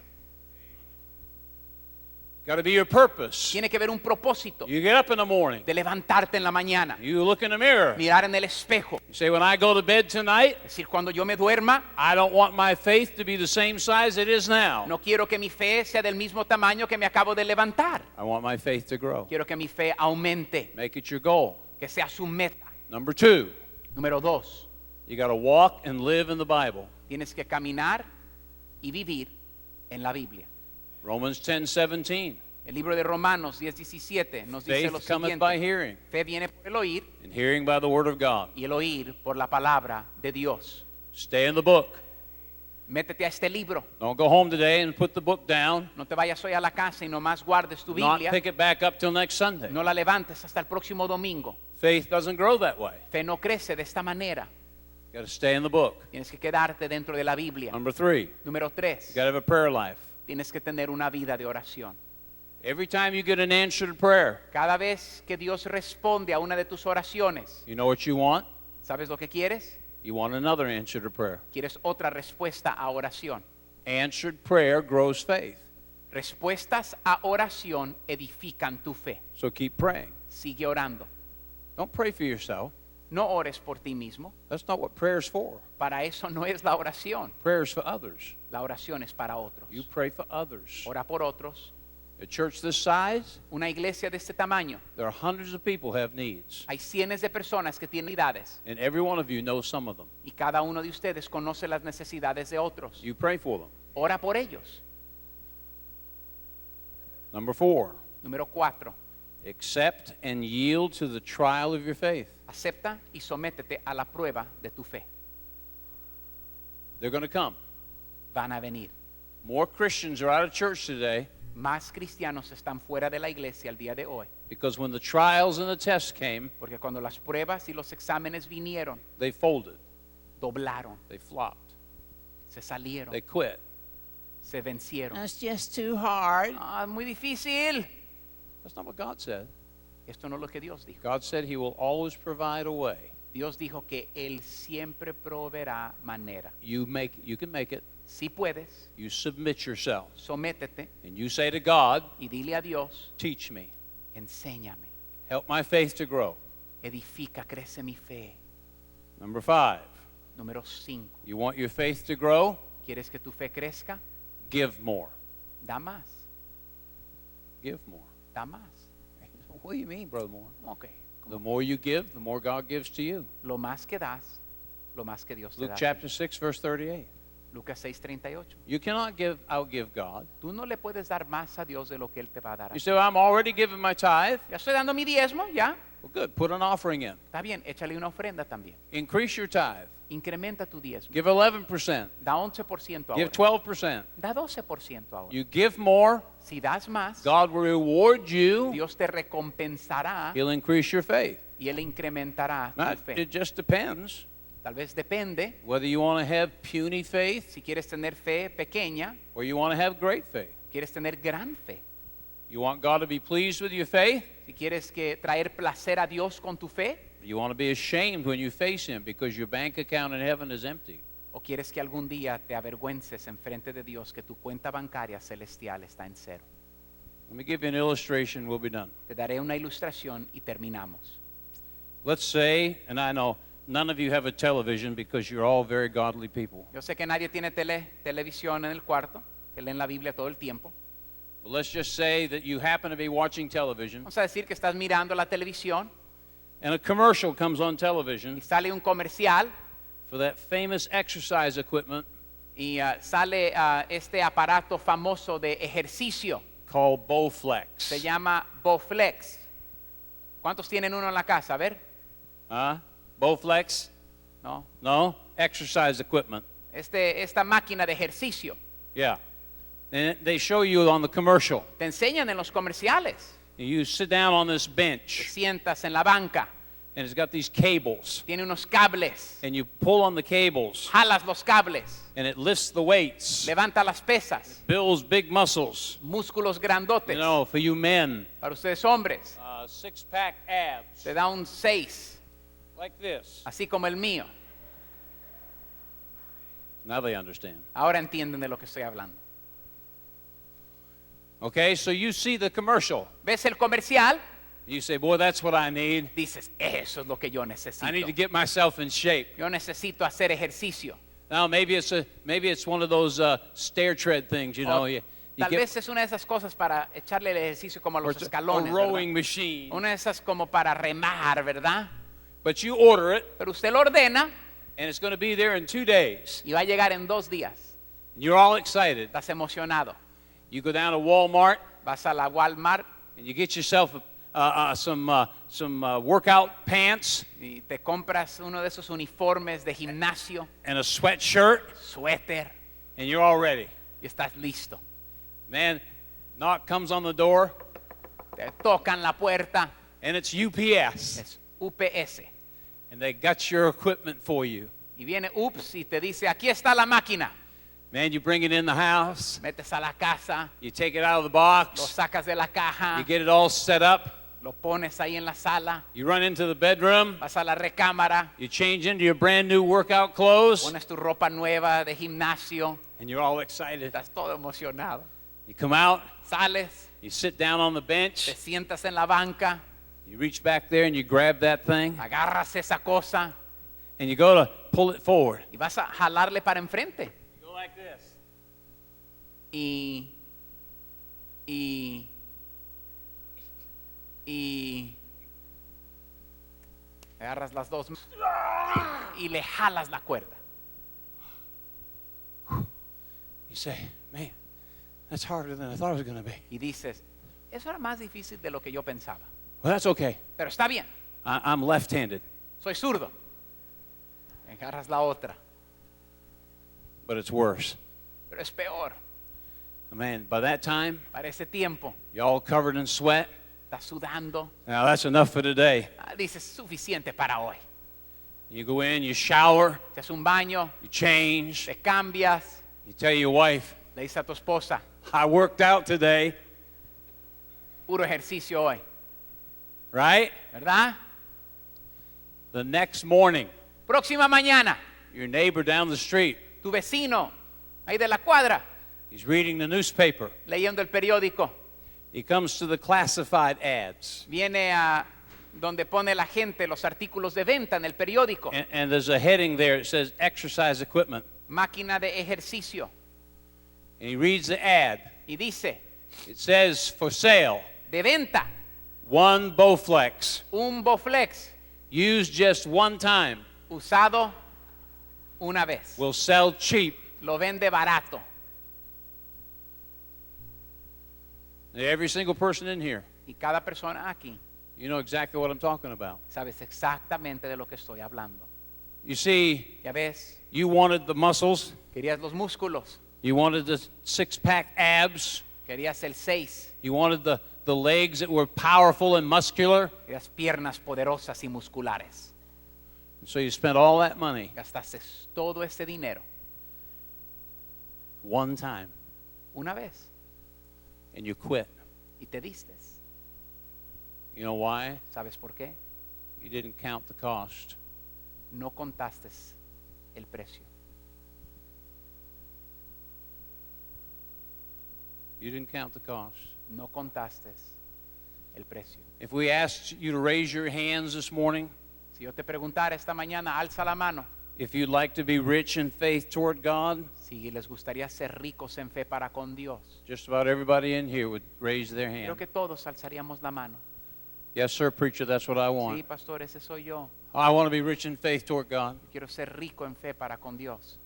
[SPEAKER 2] Got to be your purpose.
[SPEAKER 1] Tiene que haber un propósito
[SPEAKER 2] You get up in the morning.
[SPEAKER 1] de levantarte en la mañana,
[SPEAKER 2] You look in the mirror.
[SPEAKER 1] mirar en el espejo,
[SPEAKER 2] You say, when I go to bed tonight,
[SPEAKER 1] es decir, cuando yo me duerma,
[SPEAKER 2] I don't want my faith to be the same size it is now.
[SPEAKER 1] no quiero que mi fe sea del mismo tamaño que me acabo de levantar.
[SPEAKER 2] I want my faith to grow.
[SPEAKER 1] Quiero que mi fe aumente,
[SPEAKER 2] Make it your goal.
[SPEAKER 1] que sea su meta.
[SPEAKER 2] Number two,
[SPEAKER 1] Número 2,
[SPEAKER 2] you got to walk and live in the Bible.
[SPEAKER 1] tienes que caminar y vivir en la Biblia.
[SPEAKER 2] Romans 10:17.
[SPEAKER 1] El libro de Romanos 10:17 nos dice lo
[SPEAKER 2] Faith cometh by
[SPEAKER 1] siguiente:
[SPEAKER 2] hearing,
[SPEAKER 1] fe viene por el oír
[SPEAKER 2] and hearing by the word of God.
[SPEAKER 1] y el oír por la palabra de Dios.
[SPEAKER 2] Stay in the book.
[SPEAKER 1] Métete a este libro.
[SPEAKER 2] Don't go home today and put the book down.
[SPEAKER 1] No te vayas hoy a la casa y nomás guardes tu
[SPEAKER 2] Not
[SPEAKER 1] Biblia.
[SPEAKER 2] pick it back up till next Sunday.
[SPEAKER 1] No la levantes hasta el próximo domingo.
[SPEAKER 2] Faith doesn't grow that way.
[SPEAKER 1] Fe no crece de esta manera.
[SPEAKER 2] You got to stay in the book.
[SPEAKER 1] Tienes que quedarte dentro de la Biblia.
[SPEAKER 2] Number three,
[SPEAKER 1] Número 3,
[SPEAKER 2] you got to have a prayer life.
[SPEAKER 1] tienes que tener una vida de oración.
[SPEAKER 2] Every time you get an answered prayer,
[SPEAKER 1] Cada vez que Dios responde a una de tus oraciones,
[SPEAKER 2] you know what you want?
[SPEAKER 1] ¿sabes lo que quieres?
[SPEAKER 2] You want another answered prayer.
[SPEAKER 1] Quieres otra respuesta a oración.
[SPEAKER 2] Answered prayer grows faith.
[SPEAKER 1] Respuestas a oración edifican tu fe.
[SPEAKER 2] So keep praying.
[SPEAKER 1] Sigue orando.
[SPEAKER 2] Don't pray for yourself.
[SPEAKER 1] No ores por ti mismo.
[SPEAKER 2] That's not what prayer's for.
[SPEAKER 1] Para eso no es la oración.
[SPEAKER 2] Prayer's for others.
[SPEAKER 1] La oración es para otros.
[SPEAKER 2] You pray for others.
[SPEAKER 1] Ora por otros.
[SPEAKER 2] A church this size,
[SPEAKER 1] Una iglesia de este tamaño.
[SPEAKER 2] there are hundreds of people who have needs.
[SPEAKER 1] Hay cientos de personas que tienen necesidades.
[SPEAKER 2] And every one of you knows some of them.
[SPEAKER 1] Y cada uno de ustedes conoce las necesidades de otros.
[SPEAKER 2] You pray for them.
[SPEAKER 1] Ora por ellos.
[SPEAKER 2] Number 4,
[SPEAKER 1] Número 4.
[SPEAKER 2] accept and yield to the trial of your faith.
[SPEAKER 1] Acepta y sométete a la prueba de tu fe.
[SPEAKER 2] They're going to come.
[SPEAKER 1] Van a venir.
[SPEAKER 2] More Christians are out of church today
[SPEAKER 1] Más cristianos están fuera de la iglesia el día de hoy.
[SPEAKER 2] because when the trials and the tests came,
[SPEAKER 1] Porque cuando las pruebas y los exámenes vinieron,
[SPEAKER 2] they folded,
[SPEAKER 1] doblaron,
[SPEAKER 2] they flopped,
[SPEAKER 1] se salieron,
[SPEAKER 2] they quit.
[SPEAKER 1] se vencieron.
[SPEAKER 3] That's just too hard.
[SPEAKER 1] Ah, muy difícil.
[SPEAKER 2] That's not what God said.
[SPEAKER 1] Esto no es lo que Dios dijo.
[SPEAKER 2] God said He will always provide a way.
[SPEAKER 1] Dios dijo que Él siempre proveerá manera.
[SPEAKER 2] You can make it.
[SPEAKER 1] Si puedes,
[SPEAKER 2] You submit yourself.
[SPEAKER 1] sométete
[SPEAKER 2] And you say to God,
[SPEAKER 1] y dile a Dios,
[SPEAKER 2] teach me.
[SPEAKER 1] enséñame,
[SPEAKER 2] Help my faith to grow.
[SPEAKER 1] edifica, crece mi fe.
[SPEAKER 2] Number 5,
[SPEAKER 1] Número 5.
[SPEAKER 2] you want your faith to grow?
[SPEAKER 1] ¿Quieres que tu fe crezca?
[SPEAKER 2] Give more.
[SPEAKER 1] Da más,
[SPEAKER 2] Give more.
[SPEAKER 1] da más.
[SPEAKER 2] What do you mean, Brother Moore?
[SPEAKER 1] Ok.
[SPEAKER 2] The more you give, the more God gives to you.
[SPEAKER 1] Lo más que das, lo más que Dios te
[SPEAKER 2] Luke
[SPEAKER 1] da.
[SPEAKER 2] chapter 6, verse 38.
[SPEAKER 1] Lucas 6:38.
[SPEAKER 2] You cannot outgive God.
[SPEAKER 1] Tú no le puedes dar más a Dios de lo que Él te va a dar.
[SPEAKER 2] You say, well, I'm already giving my tithe.
[SPEAKER 1] Ya estoy dando mi diezmo, ya.
[SPEAKER 2] Well, good. Put an offering in.
[SPEAKER 1] Está bien, échale una ofrenda también.
[SPEAKER 2] Increase your tithe.
[SPEAKER 1] Incrementa tu diezmo.
[SPEAKER 2] Give 11%.
[SPEAKER 1] Da 11%
[SPEAKER 2] Give
[SPEAKER 1] ahora.
[SPEAKER 2] 12%.
[SPEAKER 1] Da 12% ahora.
[SPEAKER 2] You give more,
[SPEAKER 1] Si das más,
[SPEAKER 2] God will reward you.
[SPEAKER 1] Dios te recompensará
[SPEAKER 2] He'll increase your faith.
[SPEAKER 1] y Él incrementará
[SPEAKER 2] Now,
[SPEAKER 1] tu fe.
[SPEAKER 2] it just depends
[SPEAKER 1] Tal vez depende
[SPEAKER 2] whether you want to have puny faith
[SPEAKER 1] si quieres tener fe pequeña,
[SPEAKER 2] or you want to have great faith.
[SPEAKER 1] quieres tener gran fe.
[SPEAKER 2] You want God to be pleased with your faith?
[SPEAKER 1] Si quieres que traer placer a Dios con tu fe,
[SPEAKER 2] You want to be ashamed when you face Him because your bank account in heaven is empty.
[SPEAKER 1] o quieres que algún día te avergüences en frente de Dios que tu cuenta bancaria celestial está en cero.
[SPEAKER 2] Let me give you an illustration, we'll be done.
[SPEAKER 1] Te daré una ilustración y terminamos.
[SPEAKER 2] Let's say, and I know none of you have a television because you're all very godly people.
[SPEAKER 1] Yo sé que nadie tiene televisión en el cuarto, que leen la Biblia todo el tiempo.
[SPEAKER 2] But let's just say that you happen to be watching television
[SPEAKER 1] Vamos a decir que estás mirando la televisión
[SPEAKER 2] and a commercial comes on
[SPEAKER 1] y
[SPEAKER 2] television
[SPEAKER 1] sale un comercial
[SPEAKER 2] for that famous exercise equipment
[SPEAKER 1] y sale este aparato famoso de ejercicio.
[SPEAKER 2] called Bowflex.
[SPEAKER 1] Se llama Bowflex. ¿Cuántos tienen uno en la casa? A ver,
[SPEAKER 2] Bowflex?
[SPEAKER 1] ¿no?
[SPEAKER 2] No? Exercise equipment.
[SPEAKER 1] Esta máquina de ejercicio.
[SPEAKER 2] Yeah. And they show you on the commercial.
[SPEAKER 1] Te enseñan en los comerciales.
[SPEAKER 2] You sit down on this
[SPEAKER 1] Te
[SPEAKER 2] bench
[SPEAKER 1] sientas en la banca.
[SPEAKER 2] and it's got these cables.
[SPEAKER 1] Tiene unos cables.
[SPEAKER 2] And you pull on the cables
[SPEAKER 1] Jalas los cables.
[SPEAKER 2] and it lifts the weights.
[SPEAKER 1] Levanta las pesas.
[SPEAKER 2] Builds big muscles.
[SPEAKER 1] Músculos grandotes.
[SPEAKER 2] You know, for you men.
[SPEAKER 1] Para ustedes hombres.
[SPEAKER 2] Six-pack abs.
[SPEAKER 1] Te da un 6.
[SPEAKER 2] Like this.
[SPEAKER 1] Así como el mío.
[SPEAKER 2] Now they understand.
[SPEAKER 1] Ahora entienden de lo que estoy hablando.
[SPEAKER 2] Okay, so you see the commercial.
[SPEAKER 1] ¿Ves el comercial?
[SPEAKER 2] You say, boy, that's what I need.
[SPEAKER 1] Dices, eso es lo que yo
[SPEAKER 2] I need
[SPEAKER 1] necesito.
[SPEAKER 2] to get myself in shape.
[SPEAKER 1] Yo necesito hacer ejercicio.
[SPEAKER 2] Now, maybe it's one of those stair tread things, you know.
[SPEAKER 1] O
[SPEAKER 2] You
[SPEAKER 1] tal
[SPEAKER 2] get
[SPEAKER 1] vez es una de esas cosas para echarle el ejercicio como a
[SPEAKER 2] or
[SPEAKER 1] los
[SPEAKER 2] it's a
[SPEAKER 1] escalones,
[SPEAKER 2] rowing
[SPEAKER 1] ¿verdad?
[SPEAKER 2] machine.
[SPEAKER 1] Una de esas como para remar, ¿verdad?
[SPEAKER 2] But you order it,
[SPEAKER 1] Pero usted lo ordena
[SPEAKER 2] and it's going to be there in 2 days.
[SPEAKER 1] y va a llegar en 2 días.
[SPEAKER 2] And you're all excited.
[SPEAKER 1] Estás emocionado.
[SPEAKER 2] You go down to Walmart,
[SPEAKER 1] Vas a la Walmart
[SPEAKER 2] and you get yourself some workout pants
[SPEAKER 1] y te compras uno de esos uniformes de gimnasio,
[SPEAKER 2] and a sweatshirt,
[SPEAKER 1] suéter,
[SPEAKER 2] and you're all ready.
[SPEAKER 1] y estás listo.
[SPEAKER 2] Man, knock comes on the door,
[SPEAKER 1] Te tocan la puerta,
[SPEAKER 2] and it's UPS.
[SPEAKER 1] es UPS.
[SPEAKER 2] And they got your equipment for you.
[SPEAKER 1] Y viene UPS y te dice, aquí está la máquina.
[SPEAKER 2] Man, you bring it in the house,
[SPEAKER 1] Metes a la casa,
[SPEAKER 2] you take it out of the
[SPEAKER 1] lo
[SPEAKER 2] box,
[SPEAKER 1] sacas de la caja,
[SPEAKER 2] you get it all set up,
[SPEAKER 1] lo pones ahí en la sala,
[SPEAKER 2] you run into the bedroom,
[SPEAKER 1] vas a la recámara,
[SPEAKER 2] you change into your brand new workout clothes,
[SPEAKER 1] pones tu ropa nueva de gimnasio,
[SPEAKER 2] and you're all excited.
[SPEAKER 1] estás todo emocionado.
[SPEAKER 2] You come out,
[SPEAKER 1] Sales,
[SPEAKER 2] you sit down on the
[SPEAKER 1] te
[SPEAKER 2] bench,
[SPEAKER 1] sientas en la banca,
[SPEAKER 2] You reach back there and you grab that thing
[SPEAKER 1] agarras esa cosa
[SPEAKER 2] and you go to pull it forward.
[SPEAKER 1] y vas a jalarle para enfrente.
[SPEAKER 2] You go like this.
[SPEAKER 1] Y agarras las dos y le jalas la cuerda.
[SPEAKER 2] You say, man, that's harder than I thought it was going to be.
[SPEAKER 1] Y dices, eso era más difícil de lo que yo pensaba.
[SPEAKER 2] Well, that's okay.
[SPEAKER 1] Pero está bien,
[SPEAKER 2] I'm left-handed,
[SPEAKER 1] soy zurdo. Agarras la otra,
[SPEAKER 2] but it's worse.
[SPEAKER 1] pero es peor.
[SPEAKER 2] Man, by that time,
[SPEAKER 1] Para ese tiempo,
[SPEAKER 2] you're all covered in sweat.
[SPEAKER 1] estás sudando.
[SPEAKER 2] Now, that's enough for today.
[SPEAKER 1] Dices, suficiente para hoy.
[SPEAKER 2] You go in, you shower,
[SPEAKER 1] Te haces un baño,
[SPEAKER 2] you change,
[SPEAKER 1] te cambias,
[SPEAKER 2] you tell your wife,
[SPEAKER 1] le dices a tu esposa,
[SPEAKER 2] I worked out today,
[SPEAKER 1] puro ejercicio hoy,
[SPEAKER 2] right?
[SPEAKER 1] ¿verdad?
[SPEAKER 2] The next morning,
[SPEAKER 1] Próxima mañana,
[SPEAKER 2] your neighbor down the street,
[SPEAKER 1] tu vecino, ahí de la cuadra,
[SPEAKER 2] he's reading the newspaper.
[SPEAKER 1] leyendo el periódico,
[SPEAKER 2] He comes to the classified ads,
[SPEAKER 1] viene a donde pone la gente los artículos de venta en el periódico,
[SPEAKER 2] and there's a heading there that says exercise equipment.
[SPEAKER 1] máquina de ejercicio,
[SPEAKER 2] And he reads the ad.
[SPEAKER 1] y dice,
[SPEAKER 2] It says for sale,
[SPEAKER 1] de venta,
[SPEAKER 2] one Bowflex,
[SPEAKER 1] un Bowflex,
[SPEAKER 2] used just one time,
[SPEAKER 1] usado una vez,
[SPEAKER 2] will sell cheap.
[SPEAKER 1] lo vende barato.
[SPEAKER 2] Every single person in here,
[SPEAKER 1] Y cada persona aquí,
[SPEAKER 2] you know exactly what I'm talking about.
[SPEAKER 1] sabes exactamente de lo que estoy hablando.
[SPEAKER 2] You see,
[SPEAKER 1] Ya ves,
[SPEAKER 2] you wanted the muscles,
[SPEAKER 1] querías los músculos,
[SPEAKER 2] you wanted the six-pack abs,
[SPEAKER 1] querías el 6,
[SPEAKER 2] you wanted the legs that were powerful and muscular,
[SPEAKER 1] querías piernas poderosas y musculares.
[SPEAKER 2] and so you spent all that money
[SPEAKER 1] Gastaste todo ese dinero
[SPEAKER 2] one time,
[SPEAKER 1] una vez
[SPEAKER 2] and you quit.
[SPEAKER 1] y te diste.
[SPEAKER 2] You know why?
[SPEAKER 1] ¿Sabes por qué?
[SPEAKER 2] You didn't count the cost.
[SPEAKER 1] No contaste el precio.
[SPEAKER 2] You didn't count the cost.
[SPEAKER 1] No contaste el precio.
[SPEAKER 2] If we asked you to raise your hands this morning,
[SPEAKER 1] Si yo te preguntara esta mañana, alza la mano,
[SPEAKER 2] if you'd like to be rich in faith toward God,
[SPEAKER 1] si les gustaría ser ricos en fe para con Dios,
[SPEAKER 2] just about everybody in here would raise their
[SPEAKER 1] creo
[SPEAKER 2] hand.
[SPEAKER 1] que todos alzaríamos la mano.
[SPEAKER 2] Yes, sir, preacher, that's what I
[SPEAKER 1] Sí,
[SPEAKER 2] want.
[SPEAKER 1] pastor, ese soy yo.
[SPEAKER 2] I want to be rich in faith toward God.
[SPEAKER 1] Quiero ser rico en fe para con Dios.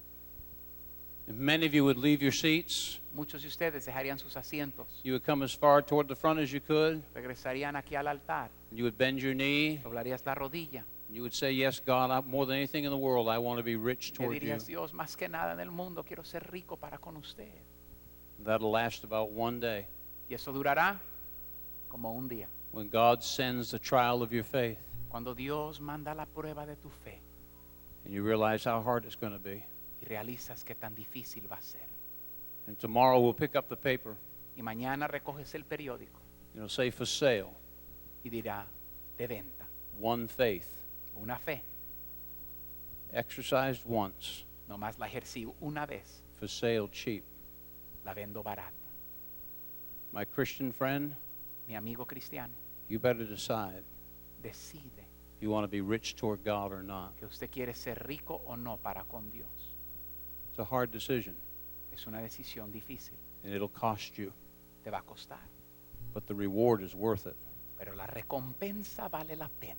[SPEAKER 2] If many of you would leave your seats,
[SPEAKER 1] Muchos de ustedes dejarían sus asientos,
[SPEAKER 2] you would come as far toward the front as you could,
[SPEAKER 1] regresarían aquí al altar,
[SPEAKER 2] you would bend your knee,
[SPEAKER 1] doblarías la rodilla,
[SPEAKER 2] you would say, yes, God, more than anything in the world, I want to be rich
[SPEAKER 1] le
[SPEAKER 2] toward you.
[SPEAKER 1] dirías, Dios, más que nada en el mundo, quiero ser rico para con usted.
[SPEAKER 2] That'll last about one day.
[SPEAKER 1] Y eso durará como un día.
[SPEAKER 2] When God sends the trial of your faith,
[SPEAKER 1] Cuando Dios manda la prueba de tu fe
[SPEAKER 2] and you realize how hard it's going to be.
[SPEAKER 1] y realizas qué tan difícil va a ser.
[SPEAKER 2] And tomorrow we'll pick up the paper,
[SPEAKER 1] Y mañana recoges el periódico
[SPEAKER 2] say for sale,
[SPEAKER 1] y dirá, de venta,
[SPEAKER 2] one faith,
[SPEAKER 1] una fe.
[SPEAKER 2] exercised once,
[SPEAKER 1] Nomás la ejercí una vez,
[SPEAKER 2] for sale cheap.
[SPEAKER 1] la vendo barata.
[SPEAKER 2] My Christian friend,
[SPEAKER 1] Mi amigo cristiano,
[SPEAKER 2] you better decide
[SPEAKER 1] decide
[SPEAKER 2] if you want to be rich toward God or not.
[SPEAKER 1] que usted quiere ser rico o no para con Dios.
[SPEAKER 2] It's a hard decision,
[SPEAKER 1] Es una decisión difícil,
[SPEAKER 2] and it'll cost you,
[SPEAKER 1] te va a costar,
[SPEAKER 2] but the reward is worth it.
[SPEAKER 1] pero la recompensa vale la pena.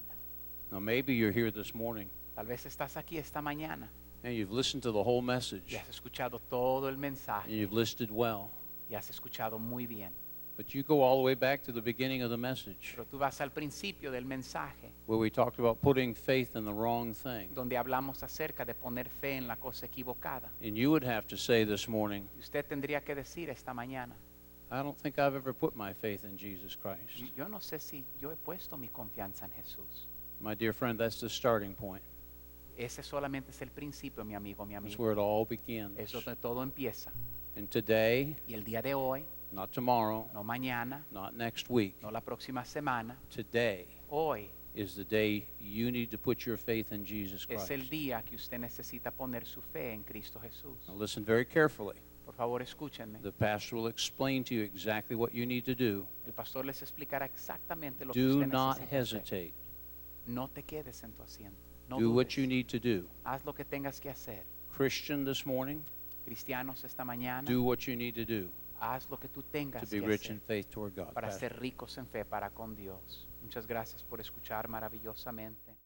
[SPEAKER 2] Now, maybe you're here this morning,
[SPEAKER 1] Tal vez estás aquí esta mañana
[SPEAKER 2] and you've listened to the whole message,
[SPEAKER 1] y has escuchado todo el
[SPEAKER 2] and
[SPEAKER 1] mensaje
[SPEAKER 2] you've listened well,
[SPEAKER 1] y has escuchado muy bien,
[SPEAKER 2] but you go all the way back to the beginning of the message,
[SPEAKER 1] pero tú vas al principio del mensaje
[SPEAKER 2] where we talked about putting faith in the wrong thing.
[SPEAKER 1] donde hablamos acerca de poner fe en la cosa equivocada.
[SPEAKER 2] And you would have to say this morning,
[SPEAKER 1] Y usted tendría que decir esta mañana,
[SPEAKER 2] I don't think I've ever put my faith in Jesus Christ.
[SPEAKER 1] yo no sé si yo he puesto mi confianza en Jesús.
[SPEAKER 2] My dear friend, that's the starting point.
[SPEAKER 1] Ese solamente es el principio, mi amigo, mi
[SPEAKER 2] That's
[SPEAKER 1] amigo.
[SPEAKER 2] where it all begins.
[SPEAKER 1] Es donde todo empieza.
[SPEAKER 2] And today,
[SPEAKER 1] Y el día de hoy,
[SPEAKER 2] not tomorrow,
[SPEAKER 1] no mañana,
[SPEAKER 2] not next week,
[SPEAKER 1] no la próxima semana,
[SPEAKER 2] today
[SPEAKER 1] hoy
[SPEAKER 2] is the day you need to put your faith in Jesus
[SPEAKER 1] es
[SPEAKER 2] Christ.
[SPEAKER 1] el día que usted necesita poner su fe en Cristo Jesús.
[SPEAKER 2] Now listen very carefully.
[SPEAKER 1] Por favor, escúchenme.
[SPEAKER 2] The pastor will explain to you exactly what you need to do.
[SPEAKER 1] El pastor les explicará exactamente lo que
[SPEAKER 2] Do
[SPEAKER 1] usted
[SPEAKER 2] not
[SPEAKER 1] necesita hacer.
[SPEAKER 2] hesitate.
[SPEAKER 1] No te quedes en tu asiento. No
[SPEAKER 2] Do what
[SPEAKER 1] dudes.
[SPEAKER 2] you need to do.
[SPEAKER 1] Haz lo que tengas que hacer.
[SPEAKER 2] Christian this morning,
[SPEAKER 1] Cristianos esta mañana,
[SPEAKER 2] do what you need to do
[SPEAKER 1] haz lo que tú
[SPEAKER 2] to
[SPEAKER 1] tengas
[SPEAKER 2] be
[SPEAKER 1] que
[SPEAKER 2] rich in
[SPEAKER 1] hacer
[SPEAKER 2] faith toward God.
[SPEAKER 1] para
[SPEAKER 2] Pastor.
[SPEAKER 1] ser ricos en fe para con Dios. Muchas gracias por escuchar maravillosamente.